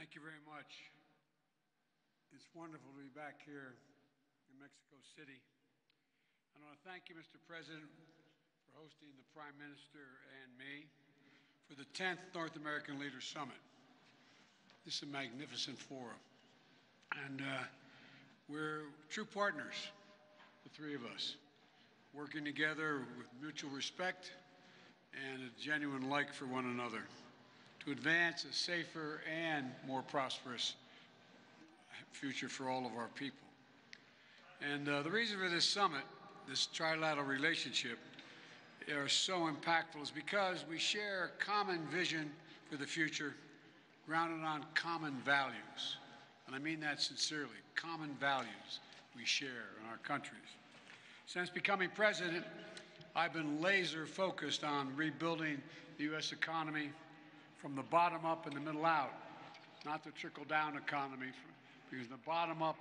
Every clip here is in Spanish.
Thank you very much. It's wonderful to be back here in Mexico City. I want to thank you, Mr. President, for hosting the Prime Minister and me for the 10th North American Leaders Summit. This is a magnificent forum. And we're true partners, the three of us, working together with mutual respect and a genuine like for one another to advance a safer and more prosperous future for all of our people. And the reason for this summit, this trilateral relationship, are so impactful is because we share a common vision for the future grounded on common values. And I mean that sincerely, common values we share in our countries. Since becoming president, I've been laser focused on rebuilding the U.S. economy from the bottom up and the middle out, not the trickle-down economy, because the bottom up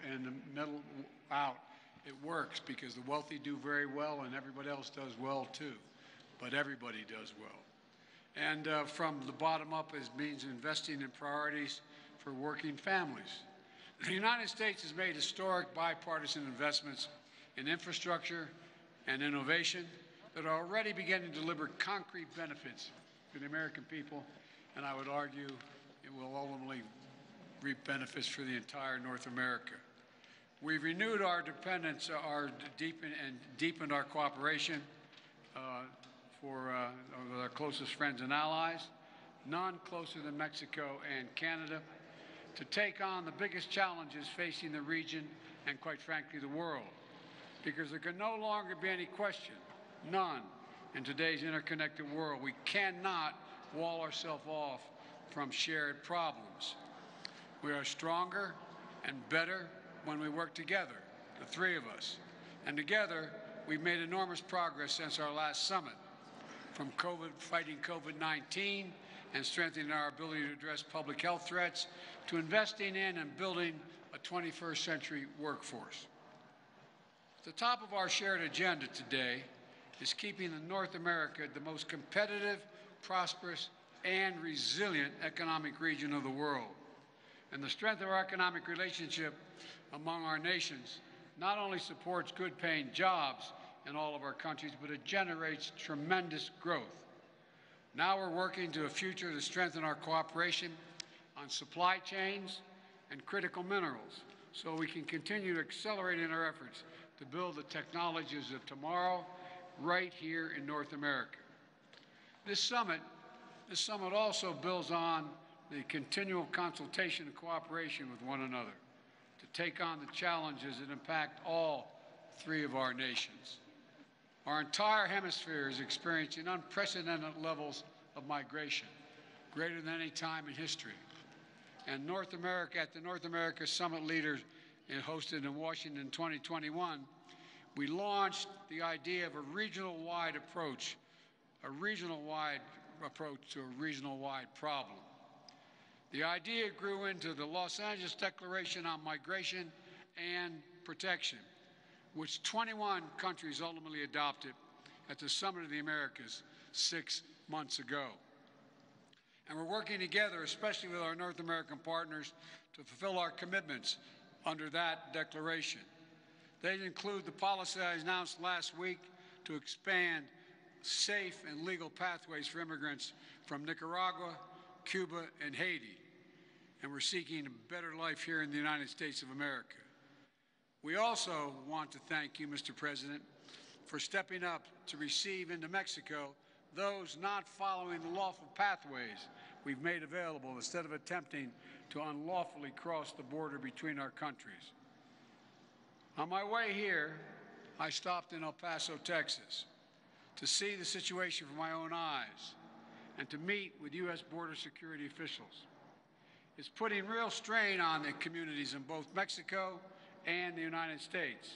and the middle out, it works because the wealthy do very well and everybody else does well too, but everybody does well. And from the bottom up means investing in priorities for working families. The United States has made historic bipartisan investments in infrastructure and innovation that are already beginning to deliver concrete benefits to the American people, and I would argue it will ultimately reap benefits for the entire North America. We've renewed our dependence, deepened our cooperation with our closest friends and allies, none closer than Mexico and Canada, to take on the biggest challenges facing the region and, quite frankly, the world. Because there can no longer be any question, none, in today's interconnected world. We cannot wall ourselves off from shared problems. We are stronger and better when we work together, the three of us. And together, we've made enormous progress since our last summit, from fighting COVID-19 and strengthening our ability to address public health threats, to investing in and building a 21st century workforce. At the top of our shared agenda today is keeping North America the most competitive, prosperous, and resilient economic region of the world. And the strength of our economic relationship among our nations not only supports good-paying jobs in all of our countries, but it generates tremendous growth. Now we're working to a future to strengthen our cooperation on supply chains and critical minerals so we can continue to accelerate in our efforts to build the technologies of tomorrow right here in North America. This summit also builds on the continual consultation and cooperation with one another to take on the challenges that impact all three of our nations. Our entire hemisphere is experiencing unprecedented levels of migration, greater than any time in history. And North America, at the North America Summit Leaders hosted in Washington in 2021, we launched the idea of a regional-wide approach to a regional-wide problem. The idea grew into the Los Angeles Declaration on Migration and Protection, which 21 countries ultimately adopted at the Summit of the Americas 6 months ago. And we're working together, especially with our North American partners, to fulfill our commitments under that declaration. They include the policy I announced last week to expand safe and legal pathways for immigrants from Nicaragua, Cuba, and Haiti. And we're seeking a better life here in the United States of America. We also want to thank you, Mr. President, for stepping up to receive into Mexico those not following the lawful pathways we've made available instead of attempting to unlawfully cross the border between our countries. On my way here, I stopped in El Paso, Texas, to see the situation with my own eyes and to meet with U.S. border security officials. It's putting real strain on the communities in both Mexico and the United States.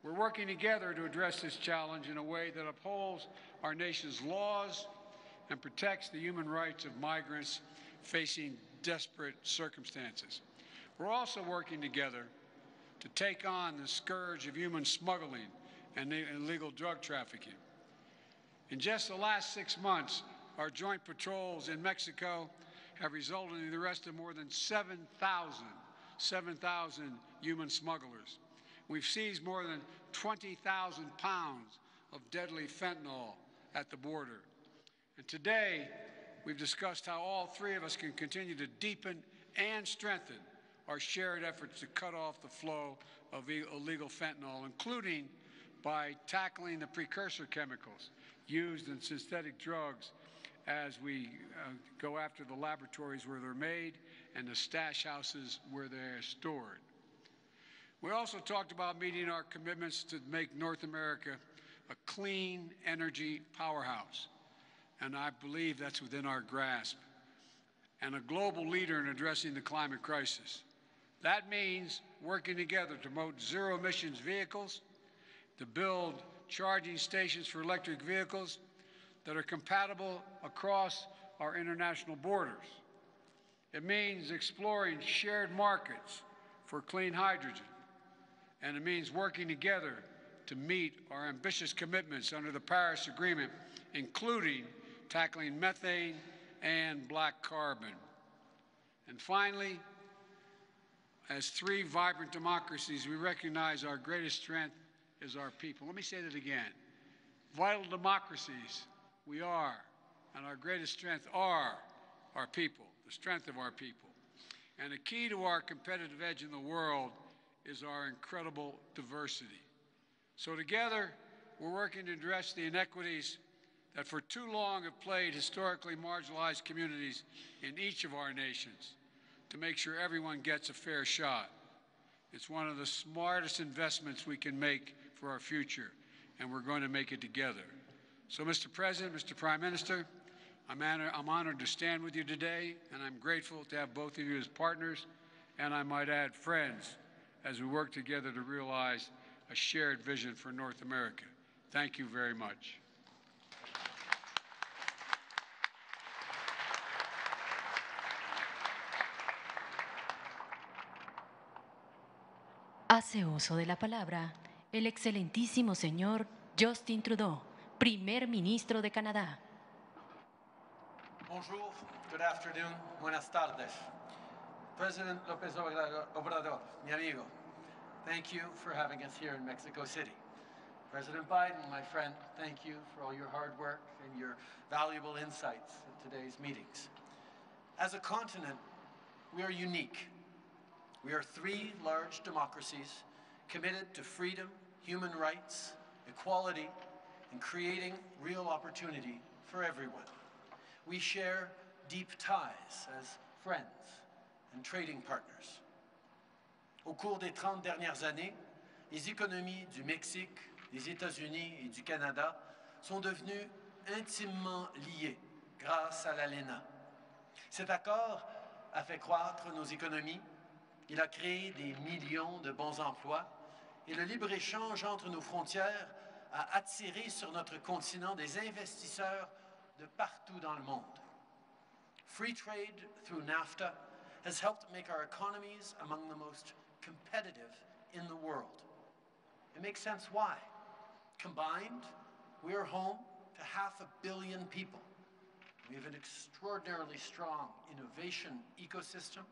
We're working together to address this challenge in a way that upholds our nation's laws and protects the human rights of migrants facing desperate circumstances. We're also working together to take on the scourge of human smuggling and illegal drug trafficking. In just the last 6 months, our joint patrols in Mexico have resulted in the arrest of more than 7,000 human smugglers. We've seized more than 20,000 pounds of deadly fentanyl at the border. And today, we've discussed how all three of us can continue to deepen and strengthen our shared efforts to cut off the flow of illegal fentanyl, including by tackling the precursor chemicals used in synthetic drugs as we go after the laboratories where they're made and the stash houses where they're stored. We also talked about meeting our commitments to make North America a clean energy powerhouse, and I believe that's within our grasp, and a global leader in addressing the climate crisis. That means working together to promote zero-emissions vehicles, to build charging stations for electric vehicles that are compatible across our international borders. It means exploring shared markets for clean hydrogen. And it means working together to meet our ambitious commitments under the Paris Agreement, including tackling methane and black carbon. And finally, as three vibrant democracies, we recognize our greatest strength is our people. Let me say that again. Vital democracies, we are, and our greatest strength are our people, the strength of our people. And the key to our competitive edge in the world is our incredible diversity. So together, we're working to address the inequities that for too long have plagued historically marginalized communities in each of our nations, to make sure everyone gets a fair shot. It's one of the smartest investments we can make for our future, and we're going to make it together. So, Mr. President, Mr. Prime Minister, I'm honored to stand with you today, and I'm grateful to have both of you as partners, and I might add friends, as we work together to realize a shared vision for North America. Thank you very much. Hace uso de la palabra el excelentísimo señor Justin Trudeau, primer ministro de Canadá. Bonjour, good afternoon, buenas tardes. President López Obrador, mi amigo, thank you for having us here in Mexico City. President Biden, my friend, thank you for all your hard work and your valuable insights at today's meetings. As a continent, we are unique. We are three large democracies committed to freedom, human rights, equality, and creating real opportunity for everyone. We share deep ties as friends and trading partners. Au cours des 30 dernières années, les économies du Mexique, des États-Unis et du Canada sont devenues intimement liées grâce à l'ALENA. Cet accord a fait croître nos économies, il a créé des millions de bons emplois et le libre-échange entre nos frontières a attiré sur notre continent des investisseurs de partout dans le monde. Free trade through NAFTA has helped make our economies among the most competitive in the world. It makes sense why. Combined, we are home to 500 million people. We have an extraordinarily strong innovation ecosystem.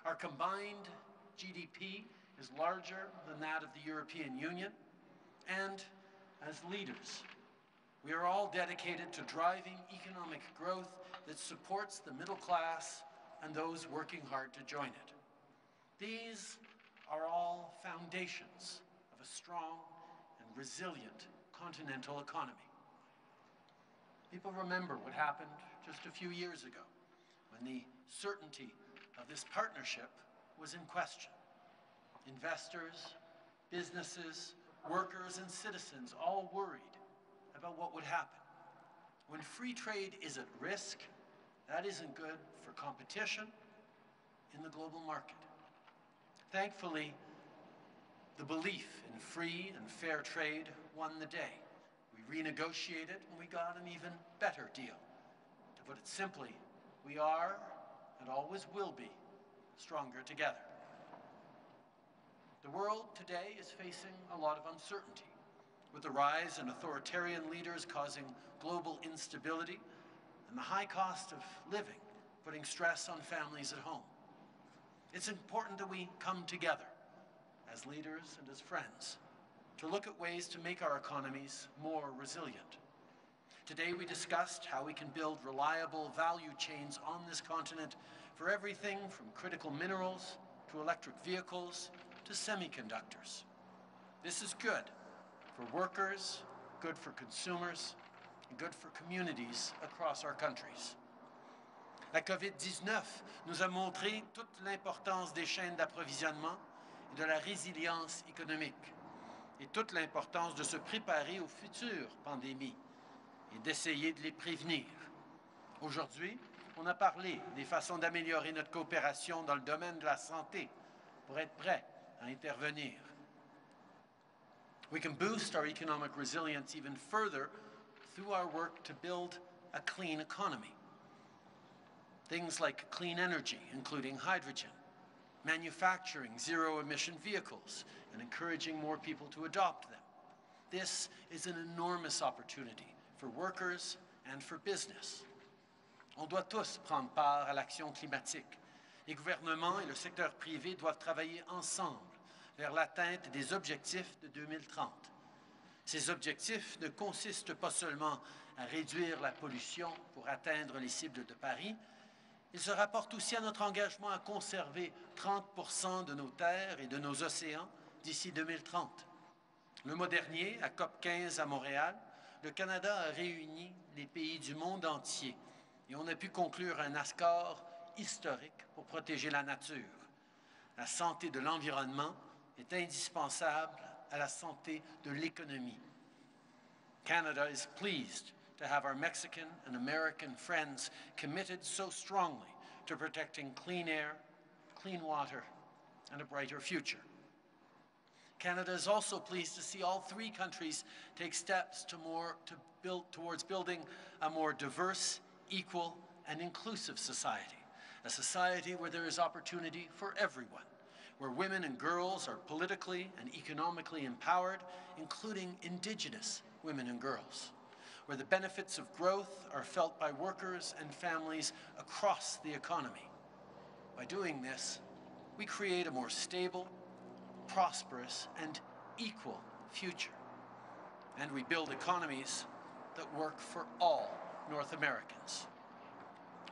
Our combined GDP is larger than that of the European Union. And as leaders, we are all dedicated to driving economic growth that supports the middle class and those working hard to join it. These are all foundations of a strong and resilient continental economy. People remember what happened just a few years ago when the certainty of this partnership was in question. Investors, businesses, workers, and citizens all worried about what would happen. When free trade is at risk, that isn't good for competition in the global market. Thankfully, the belief in free and fair trade won the day. We renegotiated and we got an even better deal. To put it simply, we are and always will be stronger together. The world today is facing a lot of uncertainty, with the rise in authoritarian leaders causing global instability and the high cost of living putting stress on families at home. It's important that we come together as leaders and as friends to look at ways to make our economies more resilient. Today we discussed how we can build reliable value chains on this continent for everything from critical minerals to electric vehicles to semiconductors. This is good for workers, good for consumers, and good for communities across our countries. La COVID-19 nous a montré toute l'importance des chaînes d'approvisionnement et de la résilience économique, et toute l'importance de se préparer aux futures pandémies et d'essayer de les prévenir. Aujourd'hui, on a parlé des façons d'améliorer notre coopération dans le domaine de la santé pour être prêt à intervenir. We can boost our economic resilience even further through our work to build a clean economy. Things like clean energy, including hydrogen, manufacturing zero-emission vehicles, and encouraging more people to adopt them. This is an enormous opportunity for workers and for business. On doit tous prendre part à l'action climatique. Les gouvernements et le secteur privé doivent travailler ensemble vers l'atteinte des objectifs de 2030. Ces objectifs ne consistent pas seulement à réduire la pollution pour atteindre les cibles de Paris, ils se rapportent aussi à notre engagement à conserver 30% de nos terres et de nos océans d'ici 2030. Le mois dernier, à COP15 à Montréal, le Canada a réuni les pays du monde entier et on a pu conclure un accord historique pour protéger la nature. La santé de l'environnement est indispensable à la santé de l'économie. Canada is pleased to have our Mexican and American friends committed so strongly to protecting clean air, clean water, and a brighter future. Canada is also pleased to see all three countries take steps towards building a more diverse, equal, and inclusive society, a society where there is opportunity for everyone, where women and girls are politically and economically empowered, including Indigenous women and girls, where the benefits of growth are felt by workers and families across the economy. By doing this, we create a more stable, prosperous, and equal future. And we build economies that work for all North Americans.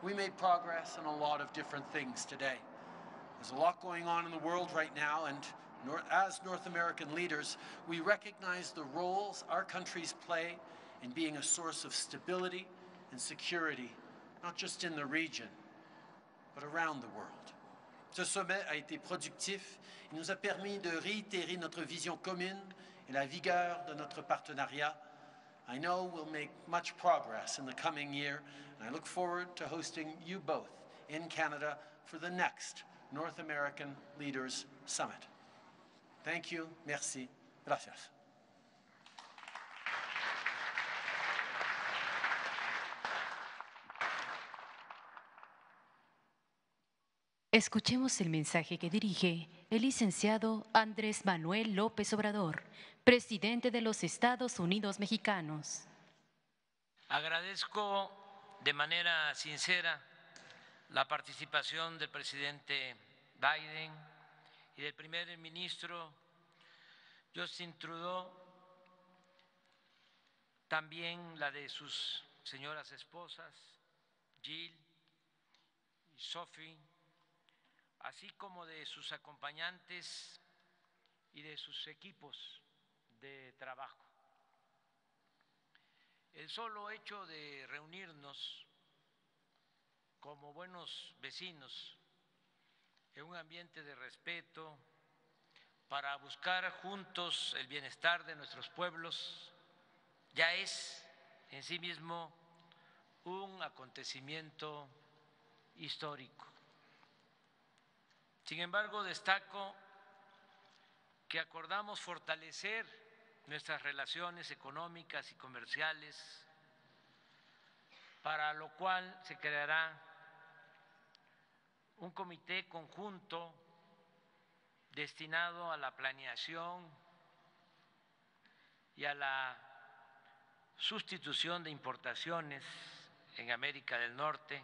We made progress on a lot of different things today. There's a lot going on in the world right now, and as North American leaders, we recognize the roles our countries play in being a source of stability and security, not just in the region, but around the world. Ce sommet a été productif. Il nous a permis de réitérer notre vision commune et la vigueur de notre partenariat. I know we'll make much progress in the coming year, and I look forward to hosting you both in Canada for the next North American Leaders Summit. Thank you. Merci. Gracias. Escuchemos el mensaje que dirige el licenciado Andrés Manuel López Obrador, presidente de los Estados Unidos Mexicanos. Agradezco de manera sincera la participación del presidente Biden y del primer ministro Justin Trudeau, también la de sus señoras esposas, Jill y Sophie, así como de sus acompañantes y de sus equipos de trabajo. El solo hecho de reunirnos como buenos vecinos en un ambiente de respeto para buscar juntos el bienestar de nuestros pueblos ya es en sí mismo un acontecimiento histórico. Sin embargo, destaco que acordamos fortalecer nuestras relaciones económicas y comerciales, para lo cual se creará un comité conjunto destinado a la planeación y a la sustitución de importaciones en América del Norte,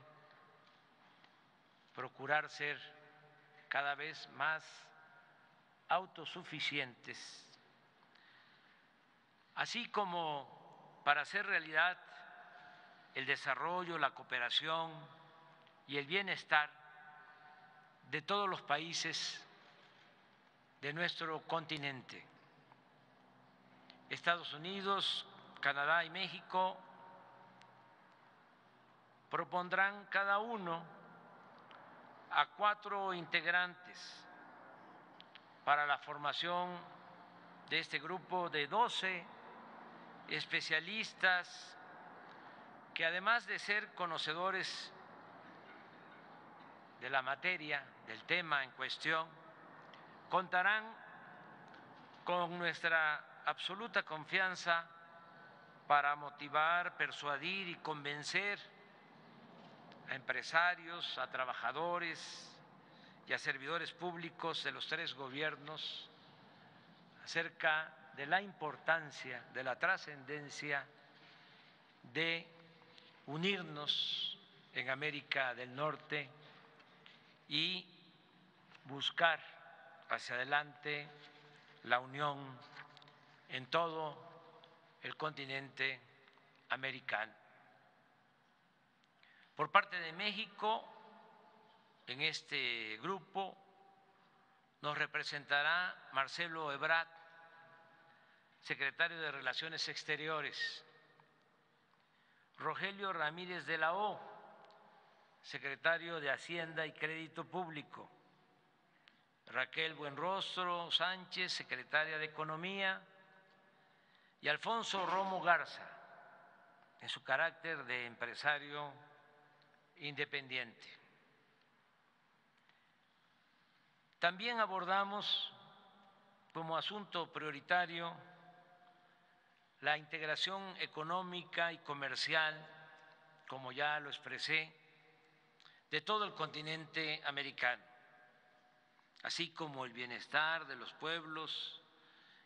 procurar ser cada vez más autosuficientes, así como para hacer realidad el desarrollo, la cooperación y el bienestar de todos los países de nuestro continente. Estados Unidos, Canadá y México propondrán cada uno a 4 integrantes para la formación de este grupo de 12 especialistas que, además de ser conocedores de la materia, del tema en cuestión, contarán con nuestra absoluta confianza para motivar, persuadir y convencer a empresarios, a trabajadores y a servidores públicos de los 3 gobiernos acerca de la importancia, de la trascendencia de unirnos en América del Norte y buscar hacia adelante la unión en todo el continente americano. Por parte de México, en este grupo nos representará Marcelo Ebrard, secretario de Relaciones Exteriores, Rogelio Ramírez de la O, secretario de Hacienda y Crédito Público, Raquel Buenrostro Sánchez, secretaria de Economía, y Alfonso Romo Garza, en su carácter de empresario independiente. También abordamos como asunto prioritario la integración económica y comercial, como ya lo expresé, de todo el continente americano, así como el bienestar de los pueblos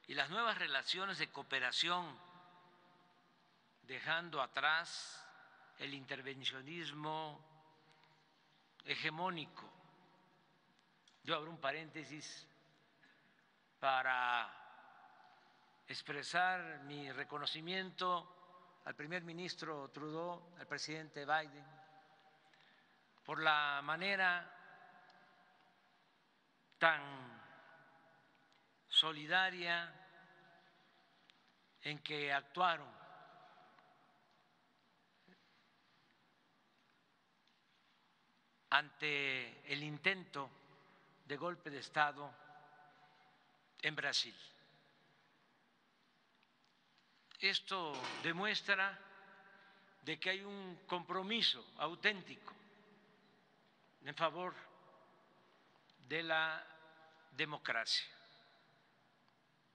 y las nuevas relaciones de cooperación, dejando atrás el intervencionismo hegemónico. Yo abro un paréntesis para expresar mi reconocimiento al primer ministro Trudeau, al presidente Biden, por la manera tan solidaria en que actuaron ante el intento de golpe de Estado en Brasil. Esto demuestra de que hay un compromiso auténtico en favor de la democracia.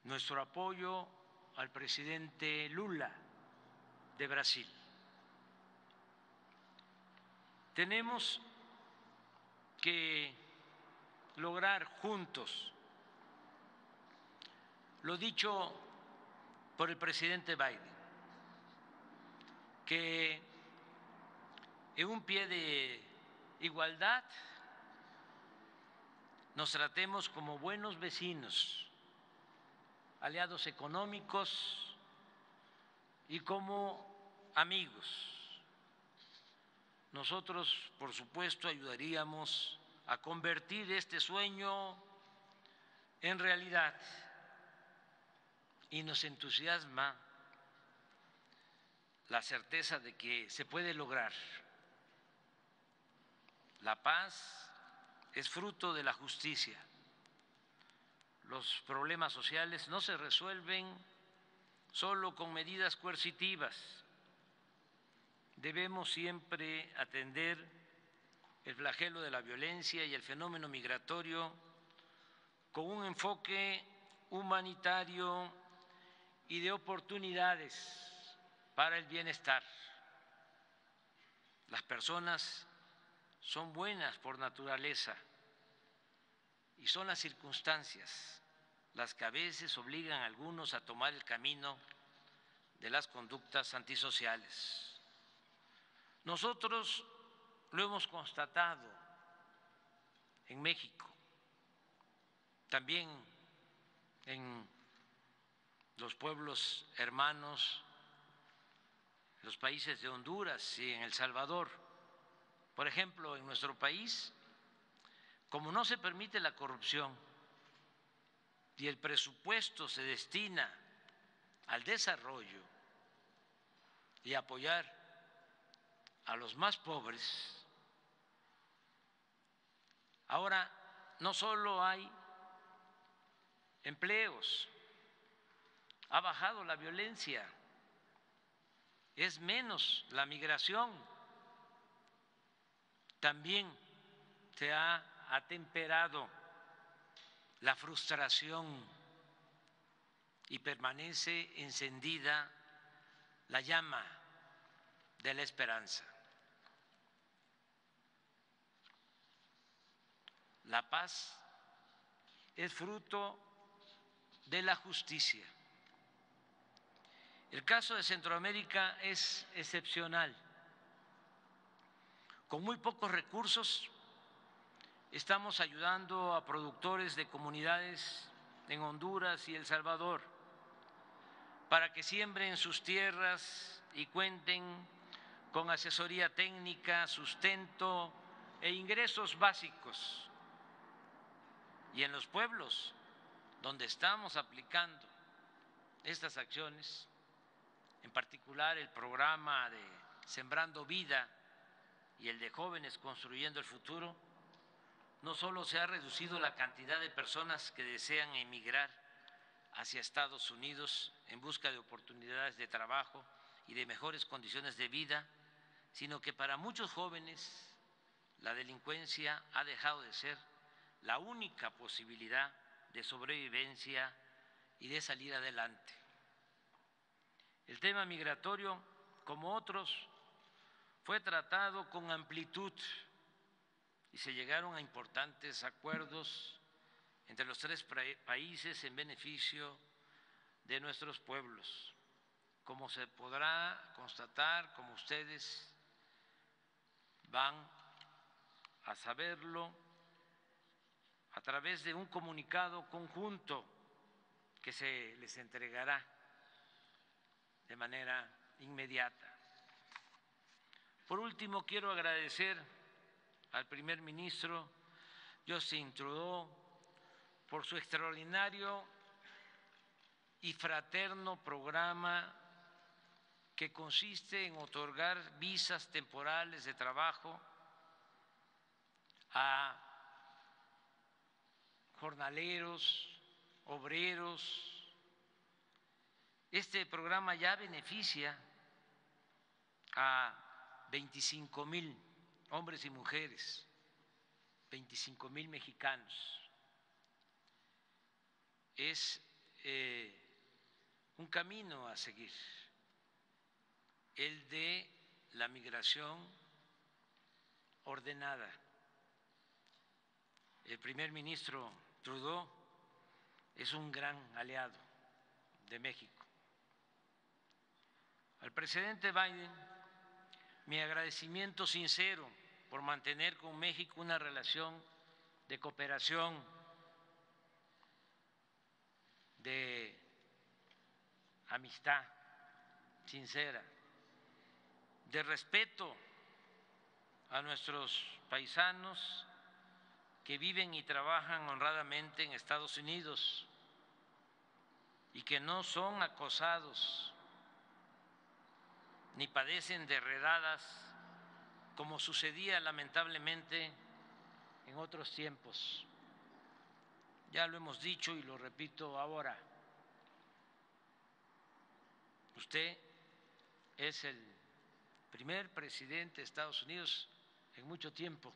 Nuestro apoyo al presidente Lula de Brasil. Tenemos que lograr juntos lo dicho por el presidente Biden, que en un pie de igualdad nos tratemos como buenos vecinos, aliados económicos y como amigos. Nosotros, por supuesto, ayudaríamos a convertir este sueño en realidad y nos entusiasma la certeza de que se puede lograr. La paz es fruto de la justicia. Los problemas sociales no se resuelven solo con medidas coercitivas. Debemos siempre atender el flagelo de la violencia y el fenómeno migratorio con un enfoque humanitario y de oportunidades para el bienestar. Las personas son buenas por naturaleza y son las circunstancias las que a veces obligan a algunos a tomar el camino de las conductas antisociales. Nosotros lo hemos constatado en México, también en los pueblos hermanos, los países de Honduras y en El Salvador. Por ejemplo, en nuestro país, como no se permite la corrupción y el presupuesto se destina al desarrollo y apoyar a los más pobres, ahora no solo hay empleos, ha bajado la violencia, es menos la migración, también se ha atemperado la frustración y permanece encendida la llama de la esperanza. La paz es fruto de la justicia. El caso de Centroamérica es excepcional. Con muy pocos recursos estamos ayudando a productores de comunidades en Honduras y El Salvador para que siembren sus tierras y cuenten con asesoría técnica, sustento e ingresos básicos. Y en los pueblos donde estamos aplicando estas acciones, en particular el programa de Sembrando Vida y el de Jóvenes Construyendo el Futuro, no solo se ha reducido la cantidad de personas que desean emigrar hacia Estados Unidos en busca de oportunidades de trabajo y de mejores condiciones de vida, sino que para muchos jóvenes la delincuencia ha dejado de ser la única posibilidad de sobrevivencia y de salir adelante. El tema migratorio, como otros, fue tratado con amplitud y se llegaron a importantes acuerdos entre los tres países en beneficio de nuestros pueblos. Como se podrá constatar, como ustedes van a saberlo, a través de un comunicado conjunto que se les entregará de manera inmediata. Por último, quiero agradecer al primer ministro Justin Trudeau por su extraordinario y fraterno programa que consiste en otorgar visas temporales de trabajo a jornaleros, obreros. Este programa ya beneficia a 25,000 hombres y mujeres, 25,000 mexicanos. Es un camino a seguir, el de la migración ordenada. El primer ministro Trudeau es un gran aliado de México. Al presidente Biden, mi agradecimiento sincero por mantener con México una relación de cooperación, de amistad sincera, de respeto a nuestros paisanos que viven y trabajan honradamente en Estados Unidos y que no son acosados ni padecen de redadas como sucedía lamentablemente en otros tiempos. Ya lo hemos dicho y lo repito ahora. Usted es el primer presidente de Estados Unidos en mucho tiempo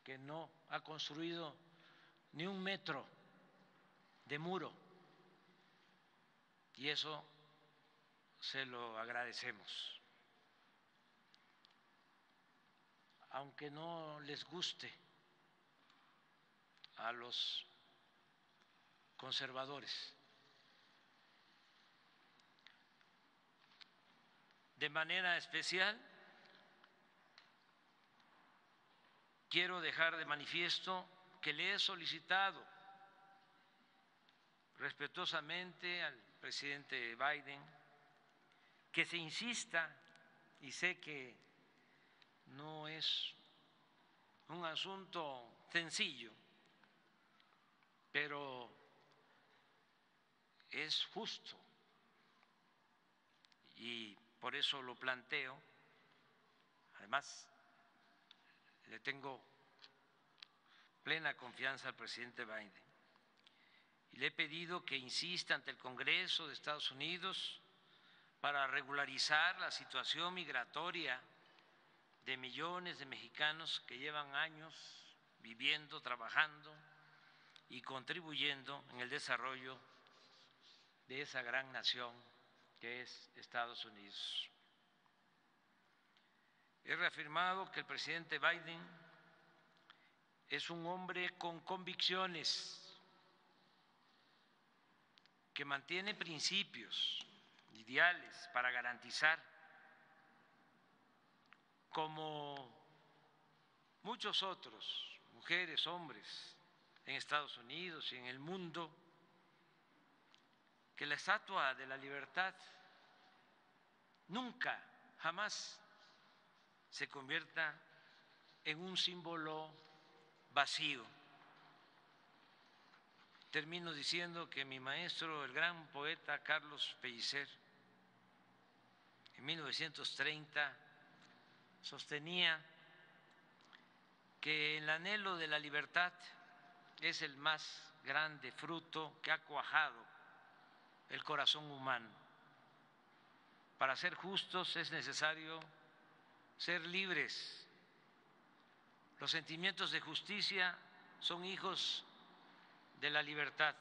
que no ha construido ni un metro de muro, y eso se lo agradecemos. Aunque no les guste a los conservadores. De manera especial, quiero dejar de manifiesto que le he solicitado respetuosamente al presidente Biden que se insista, y sé que no es un asunto sencillo, pero es justo y por eso lo planteo. Además, le tengo plena confianza al presidente Biden y le he pedido que insista ante el Congreso de Estados Unidos para regularizar la situación migratoria de millones de mexicanos que llevan años viviendo, trabajando y contribuyendo en el desarrollo de esa gran nación que es Estados Unidos. He reafirmado que el presidente Biden es un hombre con convicciones, que mantiene principios, ideales para garantizar, como muchos otros, mujeres, hombres, en Estados Unidos y en el mundo, que la Estatua de la Libertad nunca, jamás se convierta en un símbolo vacío. Termino diciendo que mi maestro, el gran poeta Carlos Pellicer, en 1930 sostenía que el anhelo de la libertad es el más grande fruto que ha cuajado el corazón humano. Para ser justos es necesario ser libres. Los sentimientos de justicia son hijos de la libertad,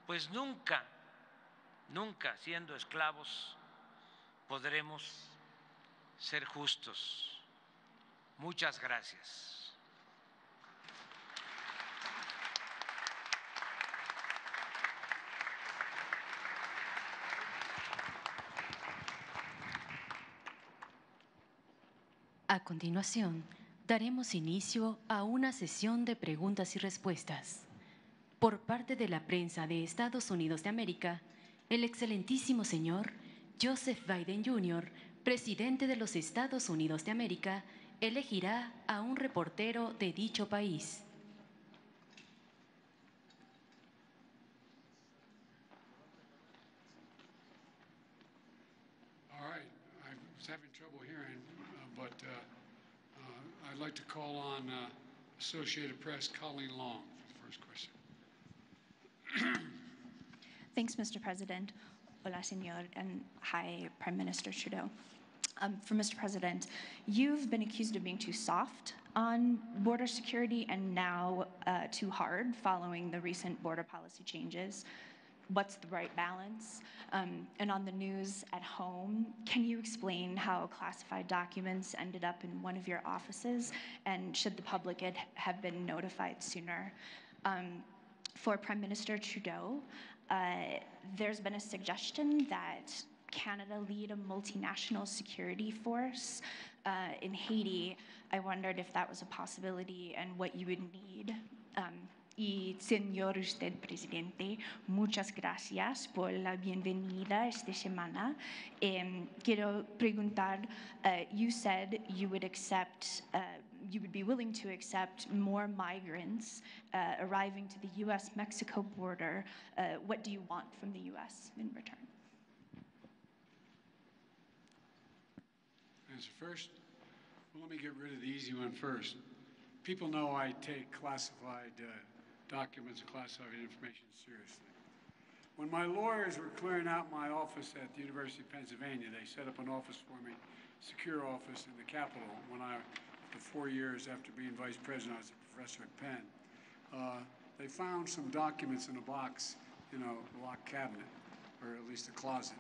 pues nunca, nunca siendo esclavos podremos ser justos. Muchas gracias. A continuación, daremos inicio a una sesión de preguntas y respuestas. Por parte de la prensa de Estados Unidos de América, el excelentísimo señor Joseph Biden Jr., presidente de los Estados Unidos de América, elegirá a un reportero de dicho país. All right, I was having trouble hearing, but I'd like to call on Associated Press Colleen Long for the first question. Thanks, Mr. President. Hola, señor, and hi, Prime Minister Trudeau. For Mr. President, you've been accused of being too soft on border security and now too hard following the recent border policy changes. What's the right balance? And on the news at home, can you explain how classified documents ended up in one of your offices, and should the public have been notified sooner? For Prime Minister Trudeau, there's been a suggestion that Canada lead a multinational security force in Haiti. I wondered if that was a possibility and what you would need. Y señor usted presidente, muchas gracias por la bienvenida esta semana. Quiero preguntar, you said you would accept, you would be willing to accept more migrants arriving to the U.S.-Mexico border. What do you want from the U.S. in return? Answer first. Well, let me get rid of the easy one first. People know I take classified documents and classified information seriously. When my lawyers were clearing out my office at the University of Pennsylvania, they set up an office for me, secure office in the Capitol. When for 4 years after being vice president, I was a professor at Penn. They found some documents in a box, a locked cabinet, or at least a closet.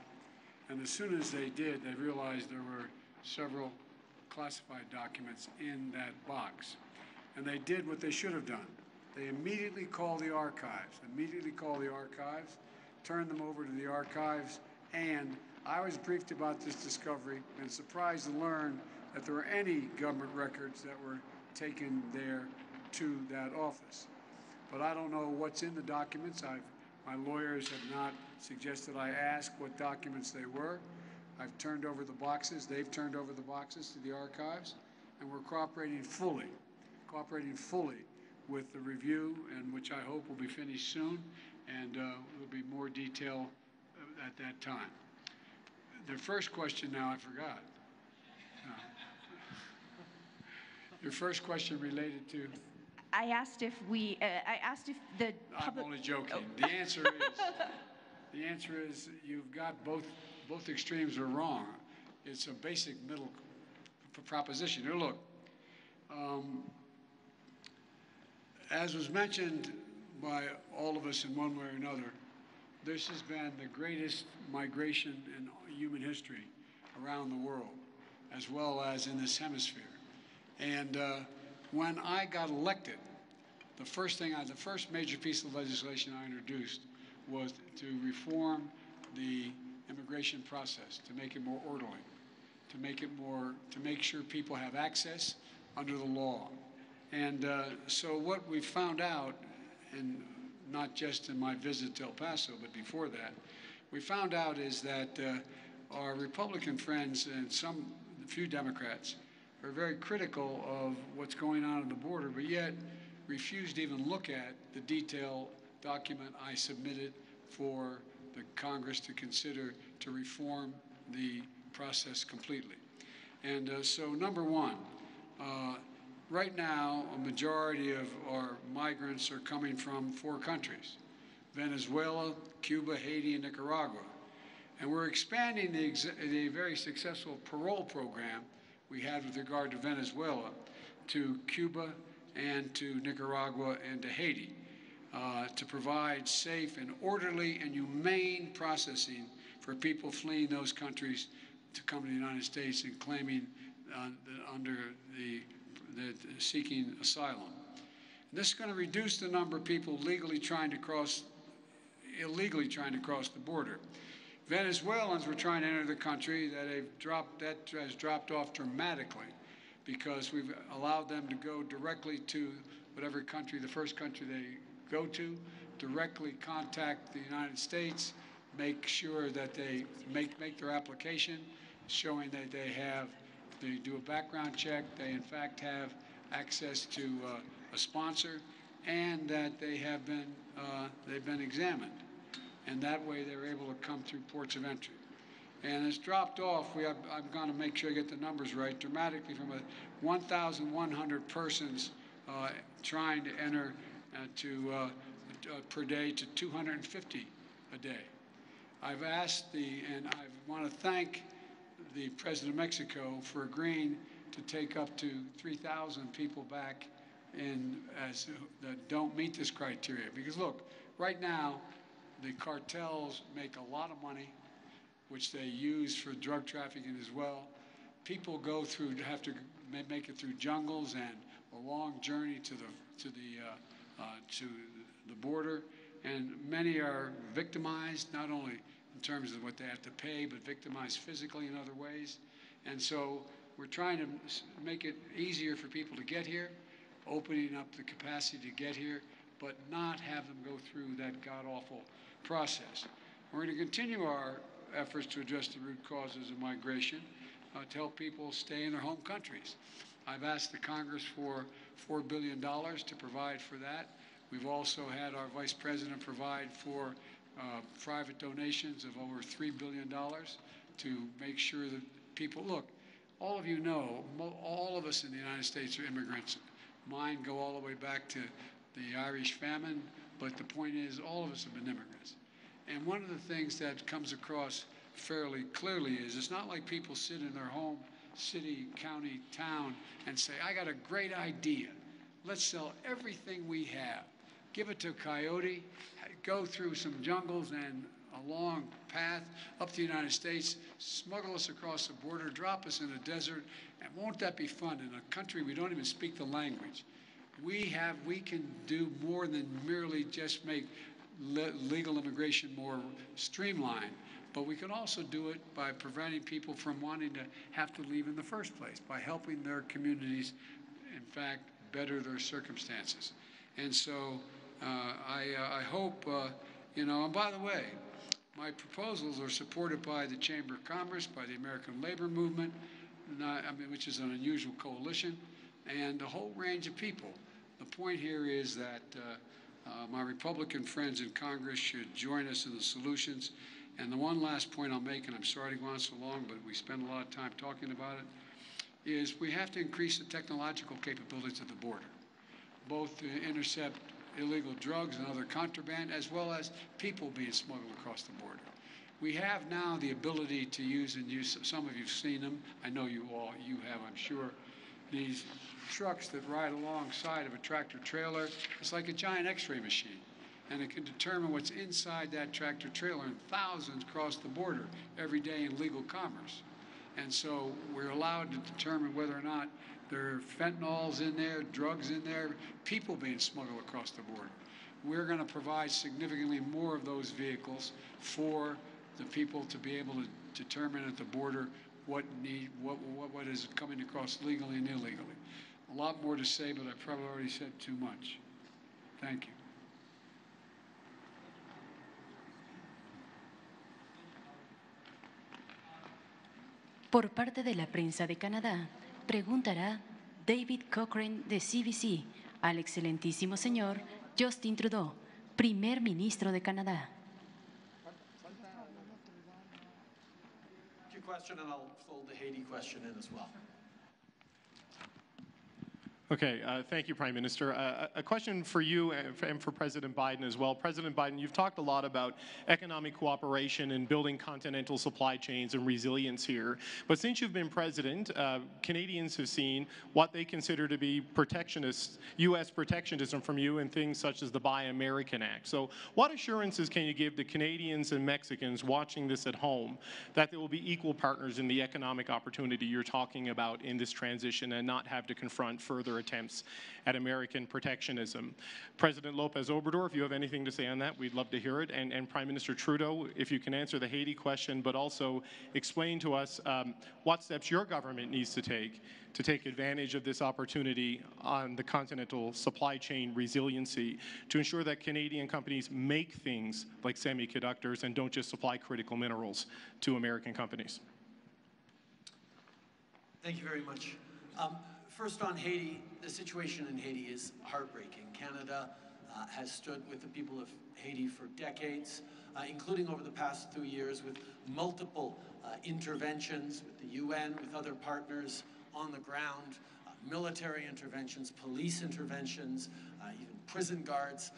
And as soon as they did, they realized there were several classified documents in that box. And they did what they should have done. They immediately called the archives, turned them over to the archives, and I was briefed about this discovery and surprised to learn that there were any government records that were taken there to that office. But I don't know what's in the documents. My lawyers have not suggested I ask what documents they were. I've turned over the boxes. They've turned over the boxes to the archives, and we're cooperating fully with the review, and which I hope will be finished soon, and there'll be more detail at that time. The first question now I forgot. Your first question related to? I asked if the public. I'm only joking. The answer is you've got both extremes are wrong. It's a basic middle proposition. Here, look, as was mentioned by all of us in one way or another, this has been the greatest migration in human history around the world, as well as in this hemisphere. And when I got elected, the first major piece of legislation I introduced was to reform the immigration process, to make it more orderly, to make sure people have access under the law. And so what we found out, and not just in my visit to El Paso, but before that, we found out is that our Republican friends and a few Democrats are very critical of what's going on at the border, but yet refused to even look at the detailed document I submitted for the Congress to consider to reform the process completely. And so number one, right now a majority of our migrants are coming from 4 countries: Venezuela, Cuba, Haiti, and Nicaragua. And we're expanding the very successful parole program we had with regard to Venezuela to Cuba and to Nicaragua and to Haiti to provide safe and orderly and humane processing for people fleeing those countries to come to the United States and claiming seeking asylum. And this is going to reduce the number of people illegally trying to cross the border. Venezuelans were trying to enter the country. That has dropped off dramatically because we've allowed them to go directly to whatever country, the first country they go to, directly contact the United States, make sure that they make their application, showing that they do a background check, they in fact have access to a sponsor, and that they've been examined. And that way they're able to come through ports of entry. And it's dropped off. I'm going to make sure I get the numbers right, dramatically from 1,100 persons trying to enter per day to 250 a day. I've asked and I want to thank the President of Mexico for agreeing to take up to 3,000 people back that don't meet this criteria. Because look, right now, the cartels make a lot of money, which they use for drug trafficking as well. People have to make it through jungles and a long journey to the border, and many are victimized, not only in terms of what they have to pay, but victimized physically in other ways. And so we're trying to make it easier for people to get here, opening up the capacity to get here, but not have them go through that god-awful process. We're going to continue our efforts to address the root causes of migration to help people stay in their home countries. I've asked the Congress for $4 billion to provide for that. We've also had our Vice President provide for private donations of over $3 billion to make sure that people, look, all of you know, all of us in the United States are immigrants. Mine go all the way back to the Irish famine, but the point is all of us have been immigrants. And one of the things that comes across fairly clearly is it's not like people sit in their home city, county, town and say, I got a great idea. Let's sell everything we have. Give it to a coyote, go through some jungles and a long path up to the United States, smuggle us across the border, drop us in the desert, and won't that be fun in a country we don't even speak the language? We can do more than merely just make legal immigration more streamlined, but we can also do it by preventing people from wanting to have to leave in the first place, by helping their communities in fact, better their circumstances. And so I hope, and by the way, my proposals are supported by the Chamber of Commerce, by the American Labor Movement, which is an unusual coalition, and a whole range of people. The point here is that my Republican friends in Congress should join us in the solutions. And the one last point I'll make, and I'm sorry to go on so long, but we spend a lot of time talking about it, is we have to increase the technological capabilities of the border, both to intercept illegal drugs and other contraband, as well as people being smuggled across the border. We have now the ability to use, some of you've seen them, I know you have, I'm sure, these trucks that ride alongside of a tractor trailer. It's like a giant x-ray machine, and it can determine what's inside that tractor trailer, and thousands cross the border every day in legal commerce. And so we're allowed to determine whether or not there are fentanyls in there, drugs in there, people being smuggled across the border. We're going to provide significantly more of those vehicles for the people to be able to determine at the border what is coming across legally and illegally. A lot more to say, but I probably already said too much. Thank you. Por parte de la prensa de Canadá, preguntará David Cochrane de CBC al excelentísimo señor Justin Trudeau, primer ministro de Canadá. Your question, and I'll fold the Haiti question in as well. Okay, thank you, Prime Minister. A question for you and for President Biden as well. President Biden, you've talked a lot about economic cooperation and building continental supply chains and resilience here. But since you've been president, Canadians have seen what they consider to be protectionist, U.S. protectionism from you in things such as the Buy American Act. So what assurances can you give to Canadians and Mexicans watching this at home that there will be equal partners in the economic opportunity you're talking about in this transition and not have to confront further attempts at American protectionism? President Lopez Obrador, if you have anything to say on that, we'd love to hear it. And Prime Minister Trudeau, if you can answer the Haiti question, but also explain to us what steps your government needs to take advantage of this opportunity on the continental supply chain resiliency to ensure that Canadian companies make things like semiconductors and don't just supply critical minerals to American companies. Thank you very much. First on Haiti, the situation in Haiti is heartbreaking. Canada has stood with the people of Haiti for decades, including over the past 2 years with multiple interventions with the UN, with other partners on the ground, military interventions, police interventions, even prison guards.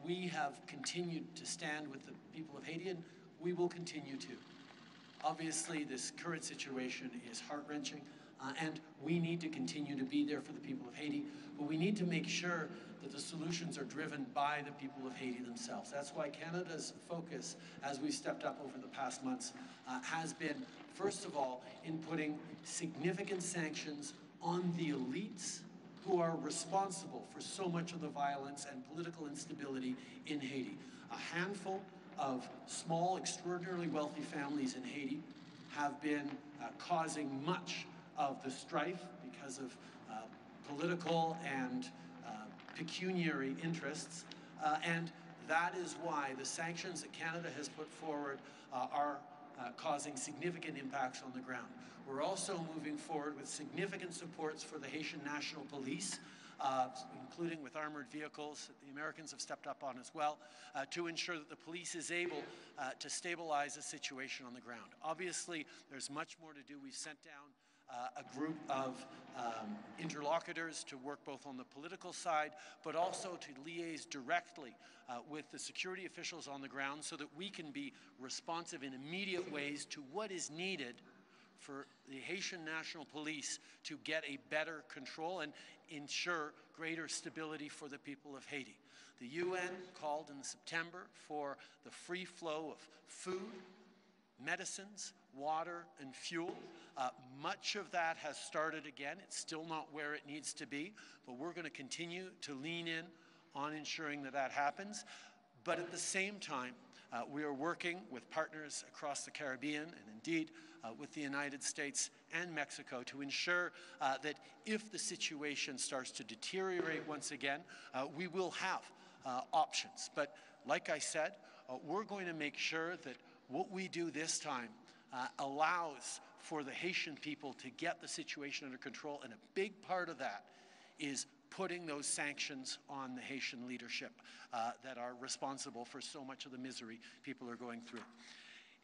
We have continued to stand with the people of Haiti, and we will continue to. Obviously, this current situation is heart-wrenching. And we need to continue to be there for the people of Haiti, but we need to make sure that the solutions are driven by the people of Haiti themselves. That's why Canada's focus, as we've stepped up over the past months, has been, first of all, in putting significant sanctions on the elites who are responsible for so much of the violence and political instability in Haiti. A handful of small, extraordinarily wealthy families in Haiti have been causing much of the strife because of political and pecuniary interests, and that is why the sanctions that Canada has put forward are causing significant impacts on the ground. We're also moving forward with significant supports for the Haitian National Police, including with armored vehicles that the Americans have stepped up on as well, to ensure that the police is able to stabilize the situation on the ground. Obviously, there's much more to do. We've sent down a group of interlocutors to work both on the political side, but also to liaise directly with the security officials on the ground so that we can be responsive in immediate ways to what is needed for the Haitian National Police to get a better control and ensure greater stability for the people of Haiti. The UN called in September for the free flow of food, medicines, water, and fuel. Much of that has started again. It's still not where it needs to be, but we're going to continue to lean in on ensuring that that happens. But at the same time, We are working with partners across the Caribbean and indeed with the United States and Mexico to ensure that if the situation starts to deteriorate once again, we will have options. But like I said, we're going to make sure that what we do this time allows for the Haitian people to get the situation under control, and a big part of that is putting those sanctions on the Haitian leadership that are responsible for so much of the misery people are going through.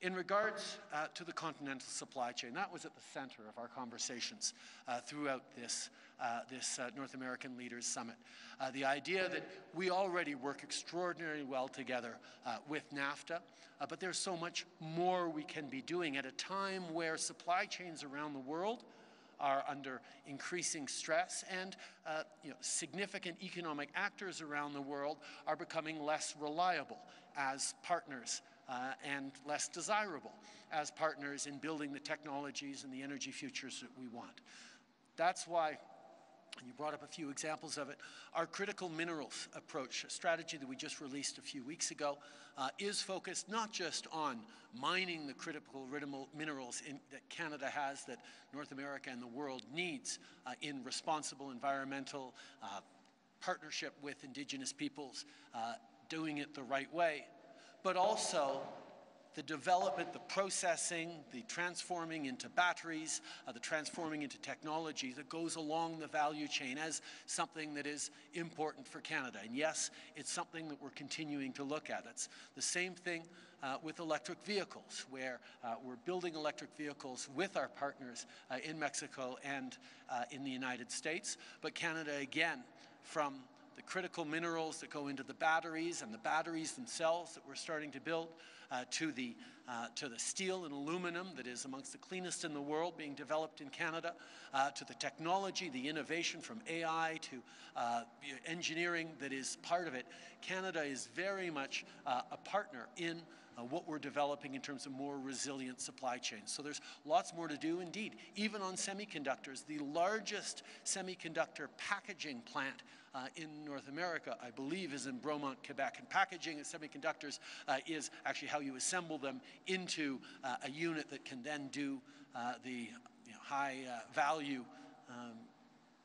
In regards to the continental supply chain, that was at the center of our conversations throughout this North American Leaders Summit. The idea that we already work extraordinarily well together with NAFTA, but there's so much more we can be doing at a time where supply chains around the world are under increasing stress, and significant economic actors around the world are becoming less reliable as partners and less desirable as partners in building the technologies and the energy futures that we want. That's why, and you brought up a few examples of it, our critical minerals approach, a strategy that we just released a few weeks ago, is focused not just on mining the critical minerals that Canada has, that North America and the world needs in responsible environmental partnership with Indigenous peoples, doing it the right way, but also the development, the processing, the transforming into batteries, the transforming into technology that goes along the value chain as something that is important for Canada. And yes, it's something that we're continuing to look at. It's the same thing with electric vehicles, where we're building electric vehicles with our partners in Mexico and in the United States. But Canada, again, from the critical minerals that go into the batteries and the batteries themselves that we're starting to build, to the steel and aluminum that is amongst the cleanest in the world being developed in Canada, to the technology, the innovation from AI to engineering that is part of it. Canada is very much a partner in what we're developing in terms of more resilient supply chains. So there's lots more to do indeed. Even on semiconductors, the largest semiconductor packaging plant in North America, I believe, is in Bromont, Quebec. And packaging of semiconductors is actually how you assemble them into a unit that can then do the high value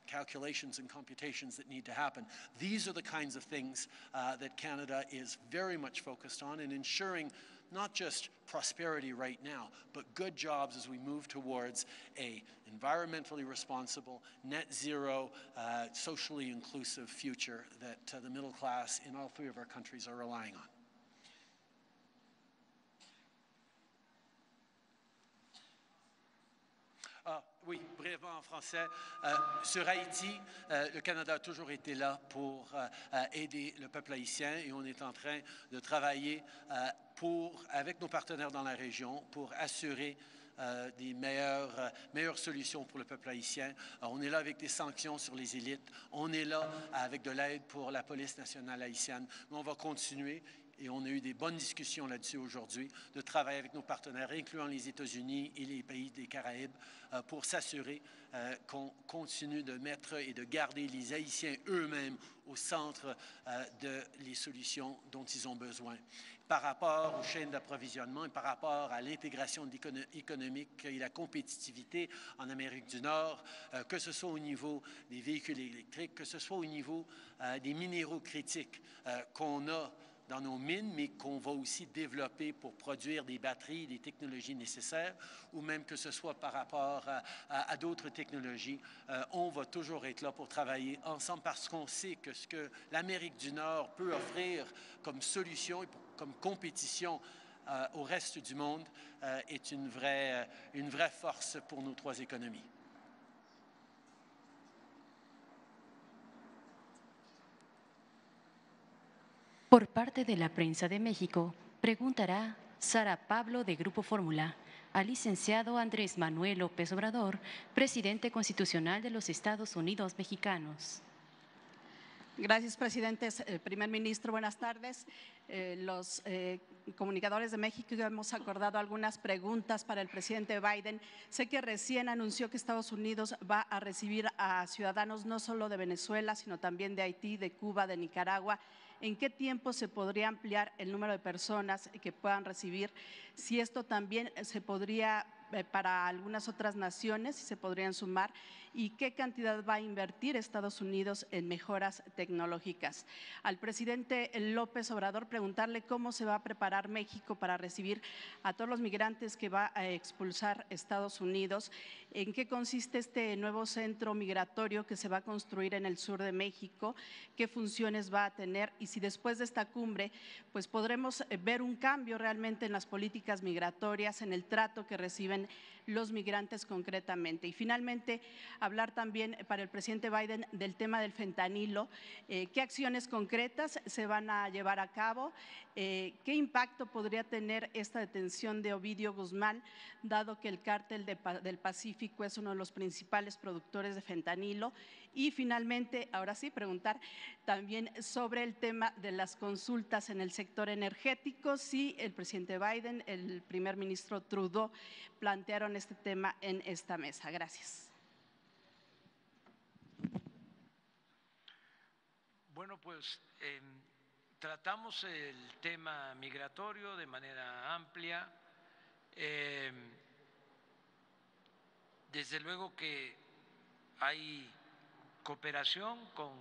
calculations and computations that need to happen. These are the kinds of things that Canada is very much focused on in ensuring not just prosperity right now, but good jobs as we move towards a environmentally responsible, net zero, socially inclusive future that the middle class in all three of our countries are relying on. Oui, brièvement en français. Sur Haïti, le Canada a toujours été là pour aider le peuple haïtien et on est en train de travailler avec nos partenaires dans la région pour assurer des meilleures solutions pour le peuple haïtien. On est là avec des sanctions sur les élites. On est là avec de l'aide pour la police nationale haïtienne. Mais on va continuer. Et on a eu des bonnes discussions là-dessus aujourd'hui, de travailler avec nos partenaires, incluant les États-Unis et les pays des Caraïbes, pour s'assurer qu'on continue de mettre et de garder les Haïtiens eux-mêmes au centre des solutions dont ils ont besoin. Par rapport aux chaînes d'approvisionnement et par rapport à l'intégration économique et la compétitivité en Amérique du Nord, que ce soit au niveau des véhicules électriques, que ce soit au niveau des minéraux critiques qu'on a dans nos mines, mais qu'on va aussi développer pour produire des batteries, des technologies nécessaires, ou même que ce soit par rapport à d'autres technologies, on va toujours être là pour travailler ensemble parce qu'on sait que ce que l'Amérique du Nord peut offrir comme solution et comme compétition au reste du monde est une vraie force pour nos trois économies. Por parte de la prensa de México, preguntará Sara Pablo de Grupo Fórmula al licenciado Andrés Manuel López Obrador, presidente constitucional de los Estados Unidos mexicanos. Gracias, presidente. Primer ministro, buenas tardes. Los comunicadores de México hemos acordado algunas preguntas para el presidente Biden. Sé que recién anunció que Estados Unidos va a recibir a ciudadanos no solo de Venezuela, sino también de Haití, de Cuba, de Nicaragua. ¿En qué tiempo se podría ampliar el número de personas que puedan recibir? Si esto también se podría para algunas otras naciones, si se podrían sumar, y qué cantidad va a invertir Estados Unidos en mejoras tecnológicas. Al presidente López Obrador preguntarle cómo se va a preparar México para recibir a todos los migrantes que va a expulsar Estados Unidos, en qué consiste este nuevo centro migratorio que se va a construir en el sur de México, qué funciones va a tener y si después de esta cumbre pues podremos ver un cambio realmente en las políticas migratorias, en el trato que reciben los migrantes concretamente. Y finalmente, hablar también para el presidente Biden del tema del fentanilo, qué acciones concretas se van a llevar a cabo, qué impacto podría tener esta detención de Ovidio Guzmán, dado que el cártel del Pacífico es uno de los principales productores de fentanilo. Y finalmente, ahora sí, preguntar también sobre el tema de las consultas en el sector energético, si el presidente Biden, el primer ministro Trudeau plantearon este tema en esta mesa. Gracias. Bueno, pues tratamos el tema migratorio de manera amplia. Desde luego que hay cooperación con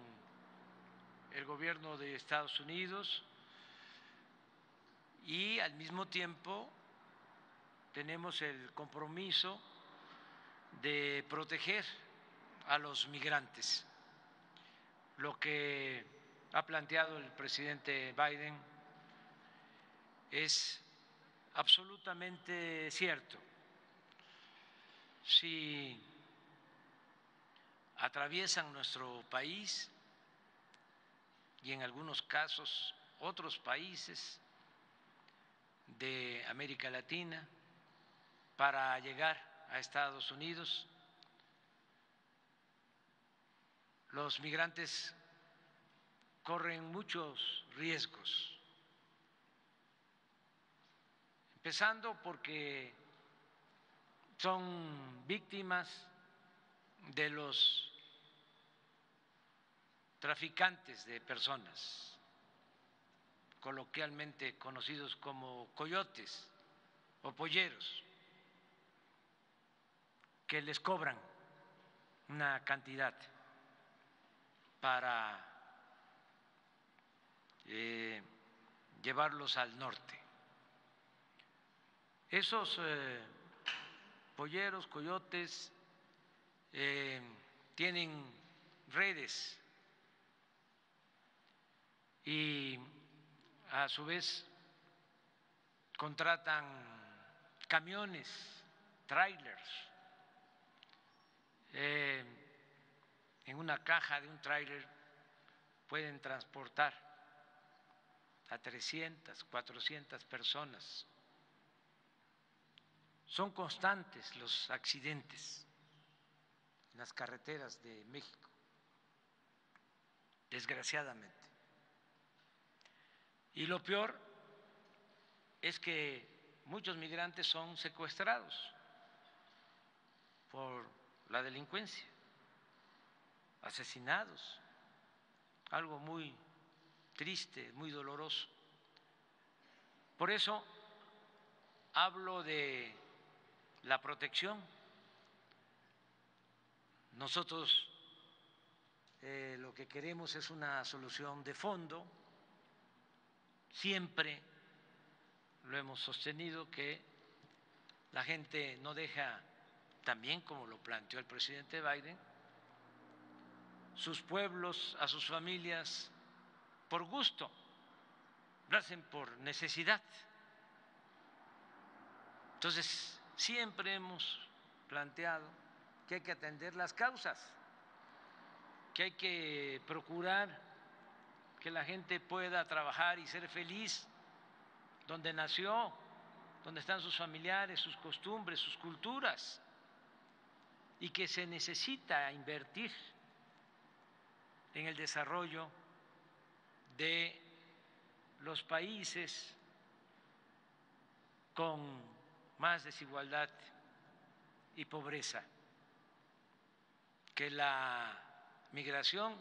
el gobierno de Estados Unidos y al mismo tiempo tenemos el compromiso de proteger a los migrantes. Lo que ha planteado el presidente Biden es absolutamente cierto. Si atraviesan nuestro país y en algunos casos otros países de América Latina para llegar a Estados Unidos, los migrantes corren muchos riesgos, empezando porque son víctimas de los traficantes de personas, coloquialmente conocidos como coyotes o polleros, que les cobran una cantidad para llevarlos al norte. Esos polleros, coyotes, tienen redes y a su vez contratan camiones, trailers. En una caja de un tráiler pueden transportar a 300, 400 personas. Son constantes los accidentes en las carreteras de México, desgraciadamente. Y lo peor es que muchos migrantes son secuestrados por la delincuencia, asesinados, algo muy triste, muy doloroso. Por eso hablo de la protección. Nosotros lo que queremos es una solución de fondo. Siempre lo hemos sostenido que la gente no deja, también como lo planteó el presidente Biden, sus pueblos, a sus familias por gusto, lo hacen por necesidad. Entonces, siempre hemos planteado que hay que atender las causas, que hay que procurar que la gente pueda trabajar y ser feliz donde nació, donde están sus familiares, sus costumbres, sus culturas, y que se necesita invertir en el desarrollo de los países con más desigualdad y pobreza, que la migración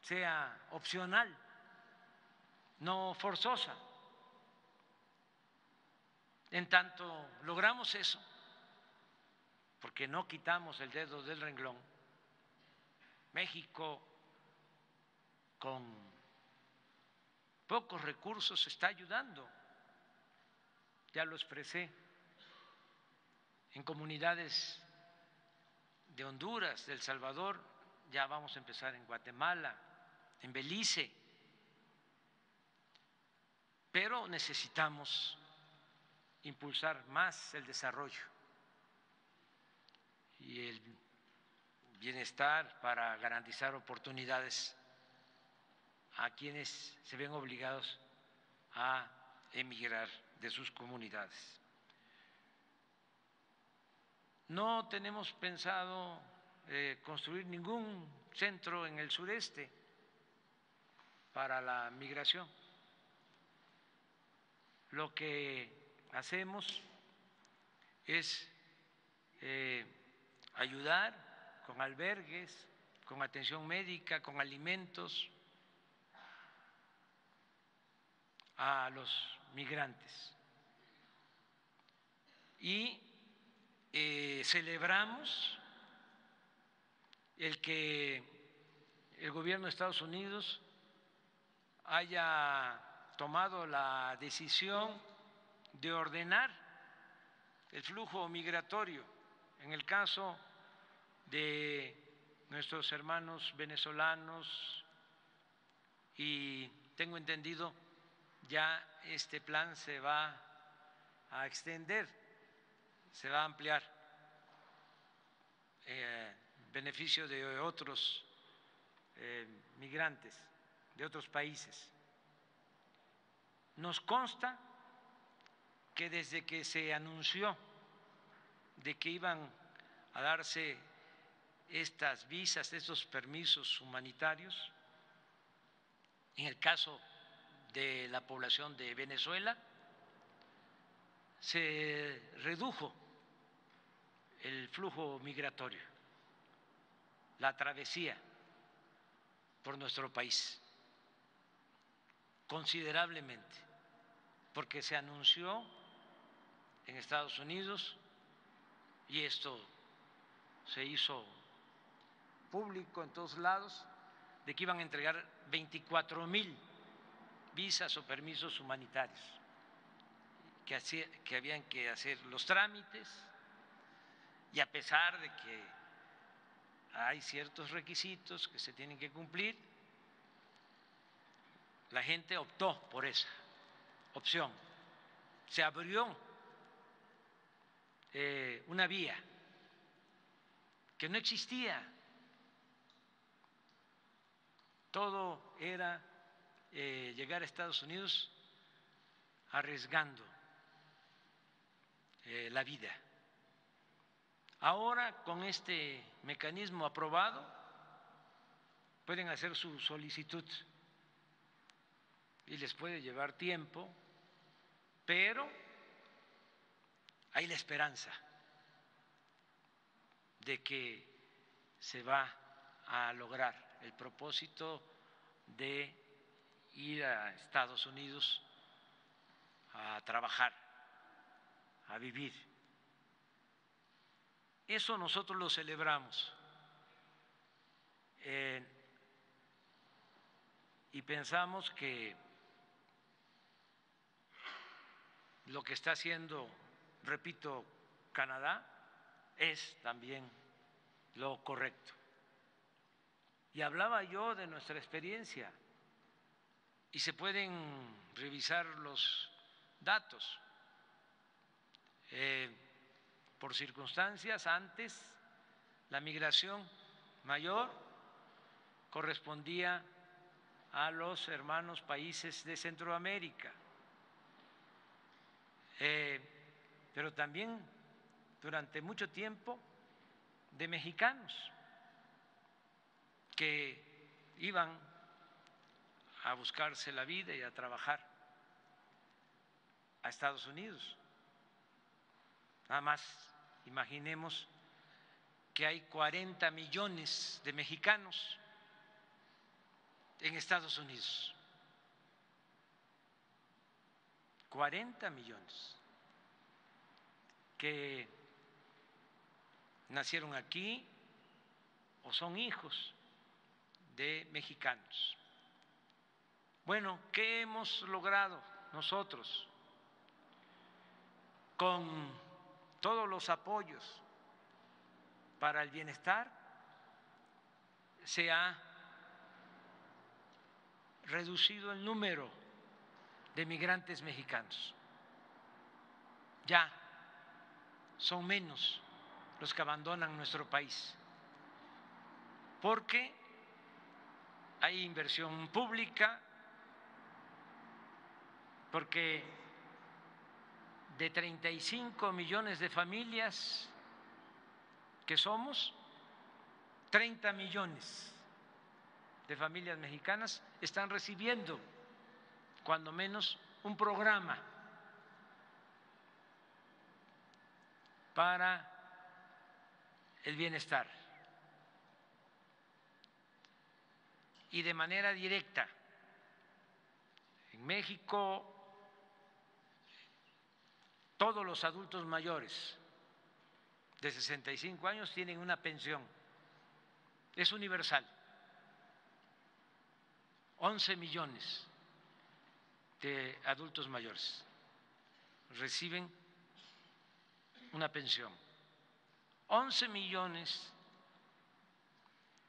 sea opcional, no forzosa. En tanto logramos eso, porque no quitamos el dedo del renglón, México con pocos recursos está ayudando, ya lo expresé, en comunidades de Honduras, de El Salvador, ya vamos a empezar en Guatemala, en Belice, pero necesitamos impulsar más el desarrollo y el bienestar para garantizar oportunidades a quienes se ven obligados a emigrar de sus comunidades. No tenemos pensado construir ningún centro en el sureste para la migración. Lo que hacemos es ayudar con albergues, con atención médica, con alimentos a los migrantes. Y celebramos el que el gobierno de Estados Unidos haya tomado la decisión de ordenar el flujo migratorio en el caso de nuestros hermanos venezolanos, y tengo entendido ya este plan se va a extender, se va a ampliar beneficio de otros migrantes de otros países. Nos consta que desde que se anunció de que iban a darse estas visas, estos permisos humanitarios, en el caso de la población de Venezuela, se redujo el flujo migratorio, la travesía por nuestro país, considerablemente, porque se anunció en Estados Unidos y esto se hizo público en todos lados, de que iban a entregar 24,000 visas o permisos humanitarios, que habían que hacer los trámites, y a pesar de que hay ciertos requisitos que se tienen que cumplir, la gente optó por esa opción. Se abrió una vía que no existía. Todo era llegar a Estados Unidos arriesgando la vida. Ahora, con este mecanismo aprobado, pueden hacer su solicitud y les puede llevar tiempo, pero hay la esperanza de que se va a lograr el propósito de ir a Estados Unidos a trabajar, a vivir. Eso nosotros lo celebramos y pensamos que lo que está haciendo, repito, Canadá es también lo correcto. Y hablaba yo de nuestra experiencia y se pueden revisar los datos. Por circunstancias, antes la migración mayor correspondía a los hermanos países de Centroamérica, pero también durante mucho tiempo de mexicanos que iban a buscarse la vida y a trabajar a Estados Unidos. Nada más imaginemos que hay 40 millones de mexicanos en Estados Unidos. 40 millones que nacieron aquí o son hijos de mexicanos. Bueno, ¿qué hemos logrado nosotros con todos los apoyos para el bienestar? Se ha reducido el número de migrantes mexicanos. Ya son menos los que abandonan nuestro país, porque hay inversión pública, porque de 35 millones de familias que somos, 30 millones de familias mexicanas están recibiendo cuando menos un programa para el bienestar y de manera directa. En México, todos los adultos mayores de 65 años tienen una pensión, es universal. 11 millones de adultos mayores reciben una pensión. 11 millones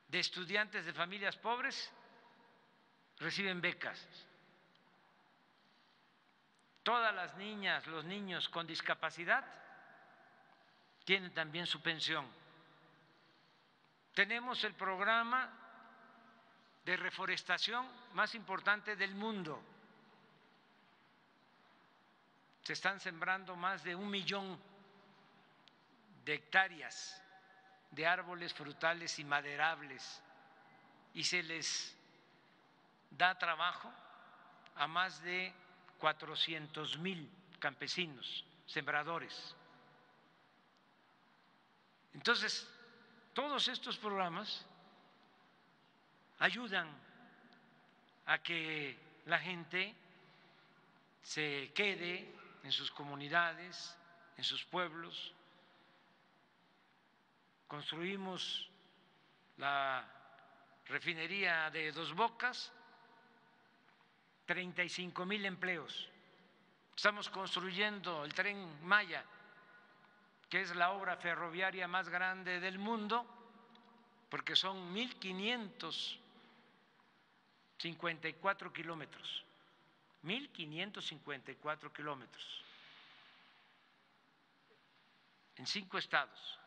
de estudiantes de familias pobres reciben becas. Todas las niñas, los niños con discapacidad tienen también su pensión. Tenemos el programa de reforestación más importante del mundo. Se están sembrando más de 1 millón de hectáreas de árboles frutales y maderables y se les da trabajo a más de 400,000 campesinos, sembradores. Entonces, todos estos programas ayudan a que la gente se quede en sus comunidades, en sus pueblos. Construimos la refinería de Dos Bocas, 35,000 empleos. Estamos construyendo el Tren Maya, que es la obra ferroviaria más grande del mundo, porque son 1,554 kilómetros. 1,554 kilómetros en 5 estados.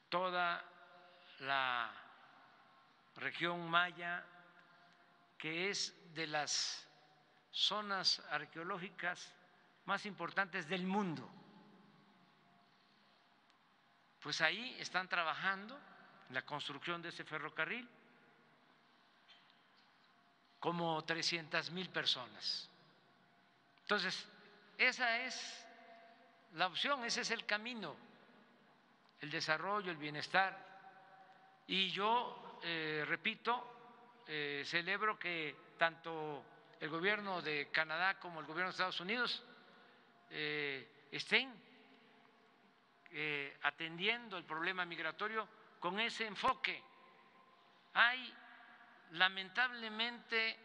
Toda la región maya, que es de las zonas arqueológicas más importantes del mundo, pues ahí están trabajando en la construcción de ese ferrocarril como 300,000 personas. Entonces, esa es la opción, ese es el camino, el desarrollo, el bienestar. Y yo, repito, celebro que tanto el gobierno de Canadá como el gobierno de Estados Unidos estén atendiendo el problema migratorio con ese enfoque. Hay lamentablemente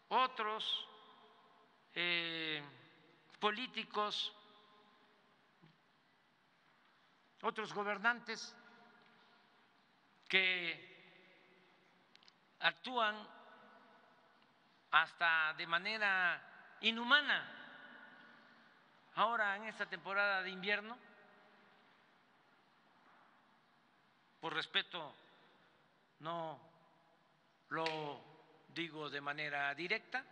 otros políticos, otros gobernantes que actúan hasta de manera inhumana. Ahora, en esta temporada de invierno, por respeto no lo digo de manera directa,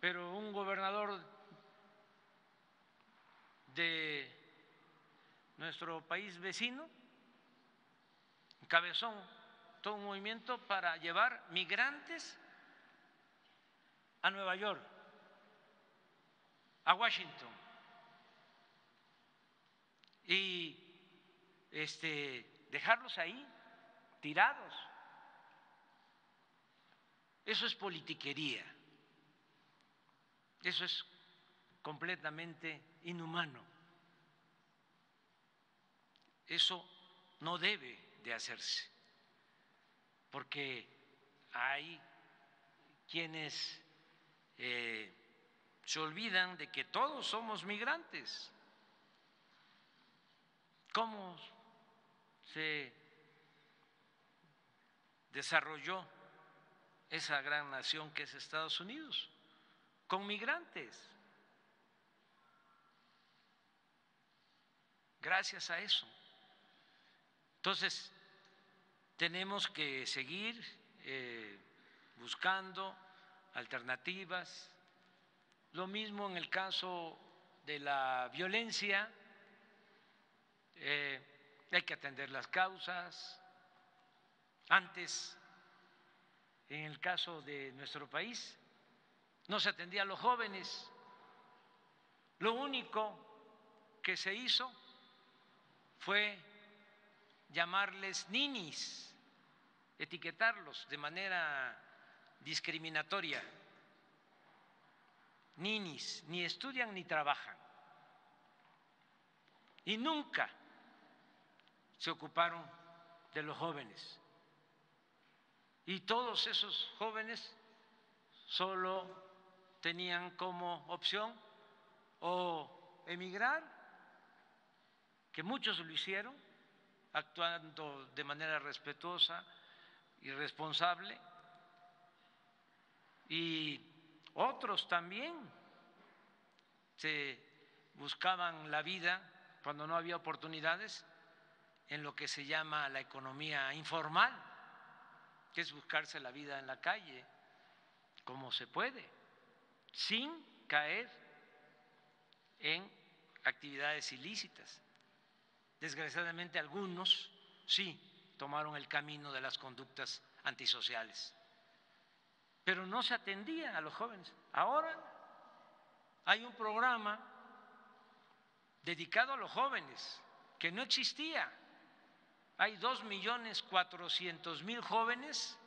pero un gobernador de nuestro país vecino, Cabezón, todo un movimiento para llevar migrantes a Nueva York, a Washington, y dejarlos ahí tirados. Eso es politiquería, eso es completamente inhumano, eso no debe de hacerse, porque hay quienes se olvidan de que todos somos migrantes. ¿Cómo se desarrolló esa gran nación que es Estados Unidos? Con migrantes. Gracias a eso. Entonces, tenemos que seguir buscando alternativas. Lo mismo en el caso de la violencia, hay que atender las causas. Antes, en el caso de nuestro país, no se atendía a los jóvenes. Lo único que se hizo fue llamarles ninis, etiquetarlos de manera discriminatoria. Ninis, ni estudian ni trabajan. Y nunca se ocuparon de los jóvenes. Y todos esos jóvenes solo tenían como opción o emigrar, que muchos lo hicieron, actuando de manera respetuosa y responsable, y otros también se buscaban la vida cuando no había oportunidades en lo que se llama la economía informal, que es buscarse la vida en la calle, como se puede, sin caer en actividades ilícitas. Desgraciadamente algunos sí tomaron el camino de las conductas antisociales, pero no se atendía a los jóvenes. Ahora hay un programa dedicado a los jóvenes que no existía. Hay 2.400.000 jóvenes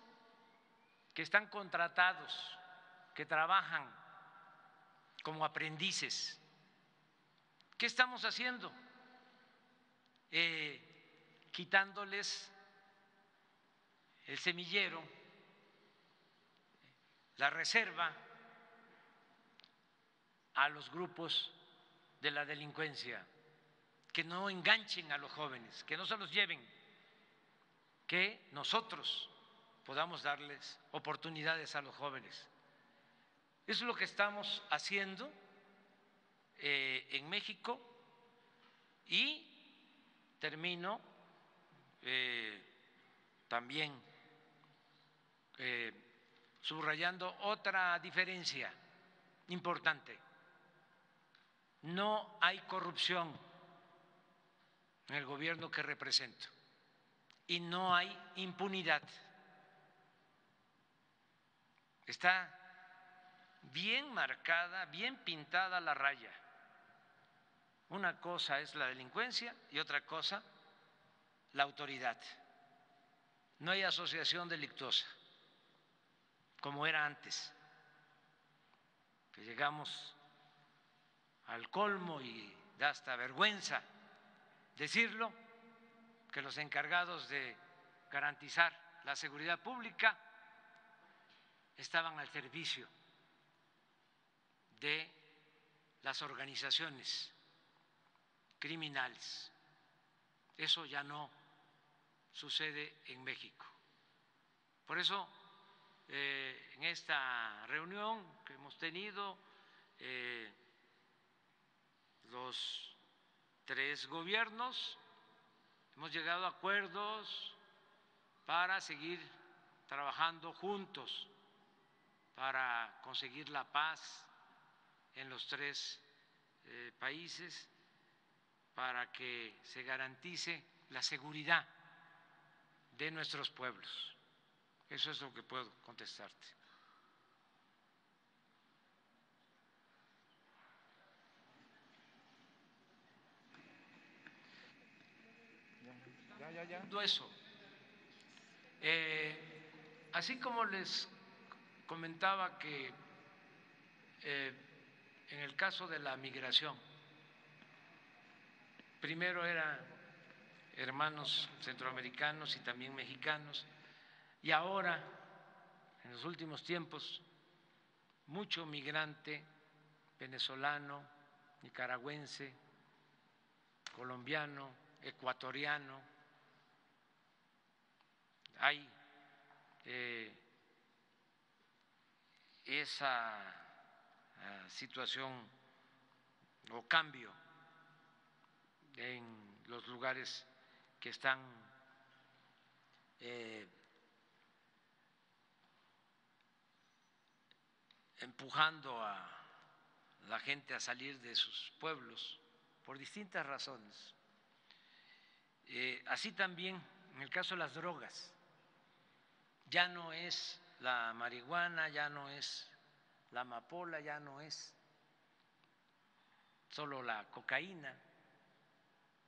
que están contratados, que trabajan como aprendices. ¿Qué estamos haciendo? Quitándoles el semillero, la reserva a los grupos de la delincuencia, que no enganchen a los jóvenes, que no se los lleven, que nosotros podamos darles oportunidades a los jóvenes. Eso es lo que estamos haciendo en México. Y termino también subrayando otra diferencia importante. No hay corrupción en el gobierno que represento y no hay impunidad. Está bien marcada, bien pintada la raya. Una cosa es la delincuencia y otra cosa la autoridad. No hay asociación delictuosa como era antes, que llegamos al colmo y da hasta vergüenza decirlo, que los encargados de garantizar la seguridad pública estaban al servicio de las organizaciones criminales. Eso ya no sucede en México. Por eso, en esta reunión que hemos tenido, los tres gobiernos hemos llegado a acuerdos para seguir trabajando juntos para conseguir la paz en los tres países, para que se garantice la seguridad de nuestros pueblos. Eso es lo que puedo contestarte. Eso. Así como les comentaba que en el caso de la migración, primero eran hermanos centroamericanos y también mexicanos, y ahora, en los últimos tiempos, mucho migrante venezolano, nicaragüense, colombiano, ecuatoriano. Hay esa situación o cambio en los lugares que están empujando a la gente a salir de sus pueblos por distintas razones. Así también en el caso de las drogas, ya no es la marihuana, ya no es la amapola, ya no es solo la cocaína,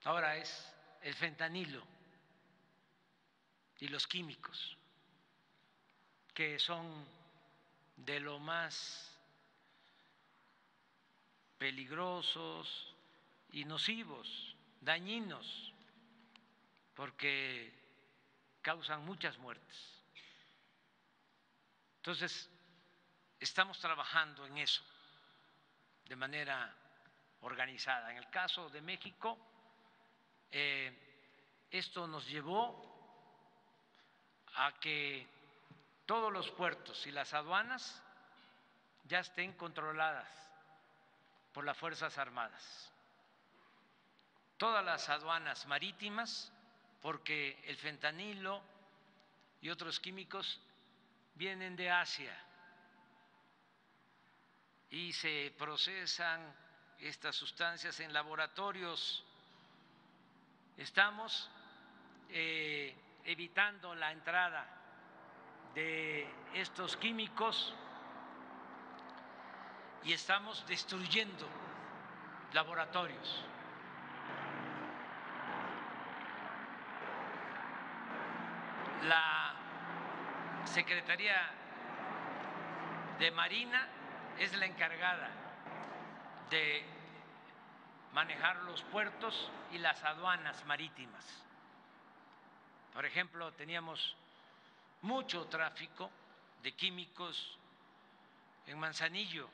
ahora es el fentanilo y los químicos, que son de lo más peligrosos y nocivos, dañinos, porque causan muchas muertes. Entonces, estamos trabajando en eso de manera organizada. En el caso de México, esto nos llevó a que todos los puertos y las aduanas ya estén controladas por las Fuerzas Armadas. Todas las aduanas marítimas, porque el fentanilo y otros químicos vienen de Asia y se procesan estas sustancias en laboratorios. Estamos evitando la entrada de estos químicos y estamos destruyendo laboratorios. La Secretaría de Marina es la encargada de manejar los puertos y las aduanas marítimas. Por ejemplo, teníamos mucho tráfico de químicos en Manzanillo,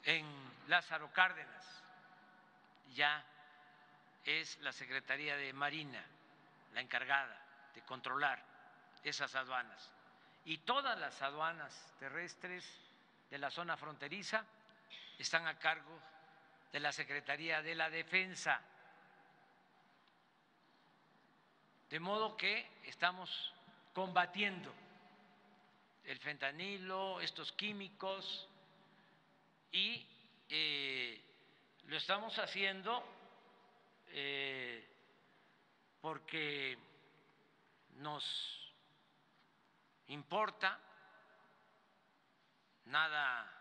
en Lázaro Cárdenas. Ya es la Secretaría de Marina la encargada de controlar esas aduanas. Y todas las aduanas terrestres de la zona fronteriza están a cargo de la Secretaría de la Defensa. De modo que estamos combatiendo el fentanilo, estos químicos, y lo estamos haciendo porque nos importa, nada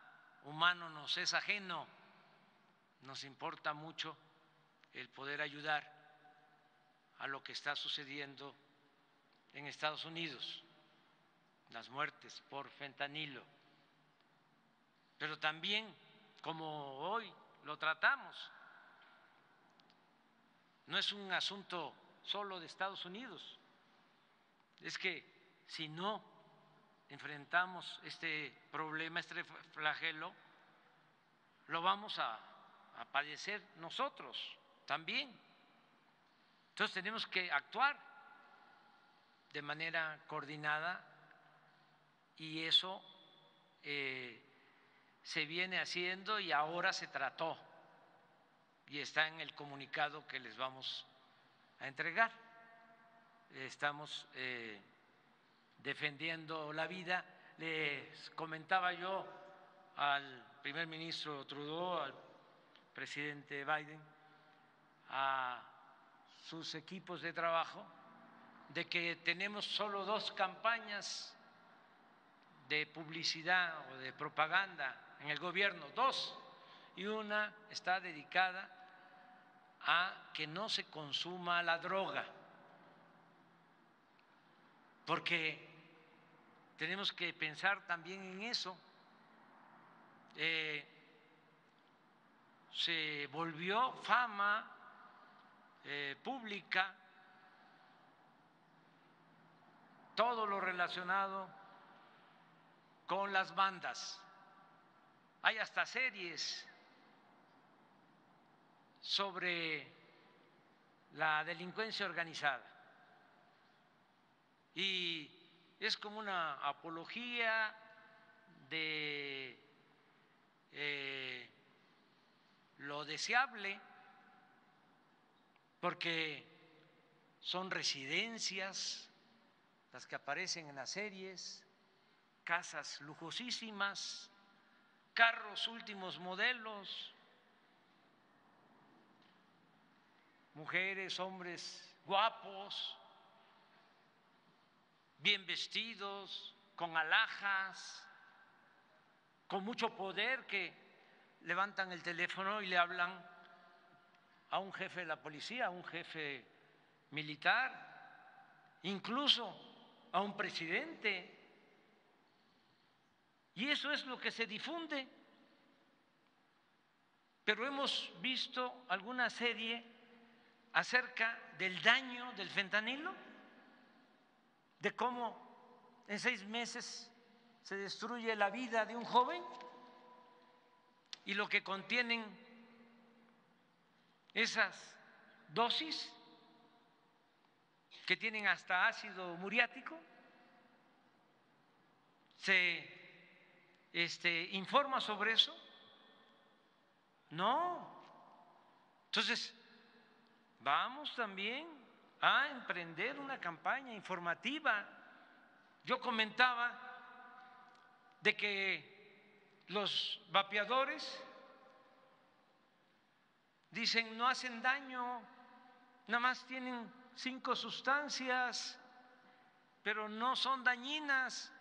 humano nos es ajeno, nos importa mucho el poder ayudar a lo que está sucediendo en Estados Unidos, las muertes por fentanilo. Pero también, como hoy lo tratamos, no es un asunto solo de Estados Unidos, es que si no enfrentamos este problema, este flagelo, lo vamos a padecer nosotros también. Entonces tenemos que actuar de manera coordinada y eso se viene haciendo y ahora se trató y está en el comunicado que les vamos a entregar. Estamos defendiendo la vida. Les comentaba yo al primer ministro Trudeau, al presidente Biden, a sus equipos de trabajo de que tenemos solo 2 campañas de publicidad o de propaganda en el gobierno, 2, y una está dedicada a que no se consuma la droga, porque tenemos que pensar también en eso. Se volvió fama pública todo lo relacionado con las bandas. Hay hasta series sobre la delincuencia organizada y es como una apología de lo deseable, porque son residencias las que aparecen en las series, casas lujosísimas, carros últimos modelos, mujeres, hombres guapos, bien vestidos, con alhajas, con mucho poder, que levantan el teléfono y le hablan a un jefe de la policía, a un jefe militar, incluso a un presidente. Y eso es lo que se difunde. Pero hemos visto alguna serie acerca del daño del fentanilo, de cómo en 6 meses se destruye la vida de un joven y lo que contienen esas dosis que tienen hasta ácido muriático. ¿Se informa sobre eso? No. Entonces, vamos también a emprender una campaña informativa. Yo comentaba de que los vapeadores dicen no hacen daño, nada más tienen 5 sustancias, pero no son dañinas.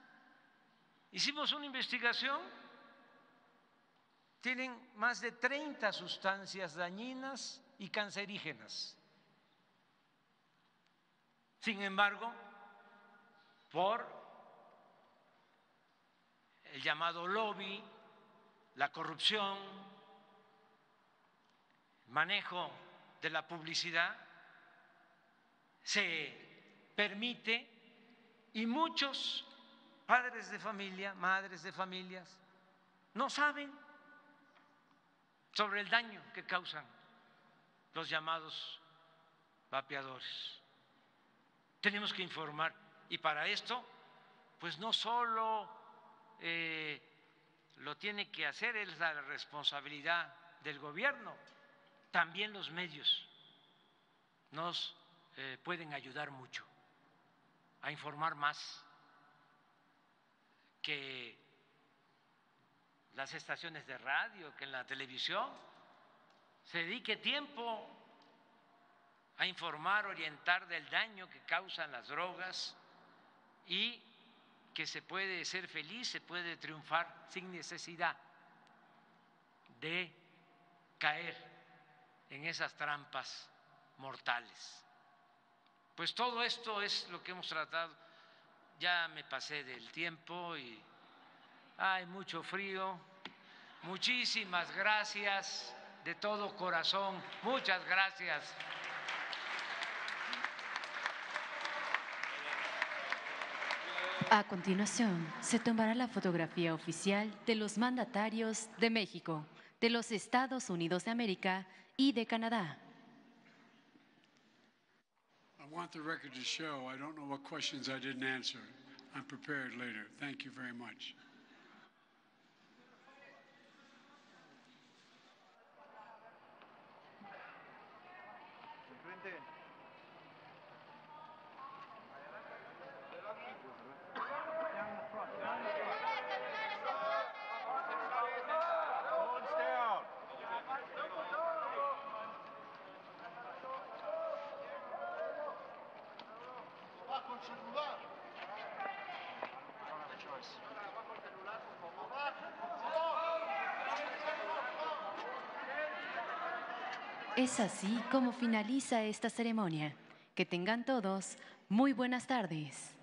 Hicimos una investigación, tienen más de 30 sustancias dañinas y cancerígenas. Sin embargo, por el llamado lobby, la corrupción, manejo de la publicidad, se permite y muchos padres de familia, madres de familias, no saben sobre el daño que causan los llamados vapeadores. Tenemos que informar y para esto, pues no solo lo tiene que hacer, es la responsabilidad del gobierno, también los medios nos pueden ayudar mucho a informar más, que las estaciones de radio, que en la televisión se dedique tiempo a informar, orientar del daño que causan las drogas y que se puede ser feliz, se puede triunfar sin necesidad de caer en esas trampas mortales. Pues todo esto es lo que hemos tratado. Ya me pasé del tiempo y hay mucho frío. Muchísimas gracias de todo corazón. Muchas gracias. A continuación, se tomará la fotografía oficial de los mandatarios de México, de los Estados Unidos de América y de Canadá. I want the record to show I don't know what questions I didn't answer. I'm prepared later. Thank you very much. Es así como finaliza esta ceremonia. Que tengan todos muy buenas tardes.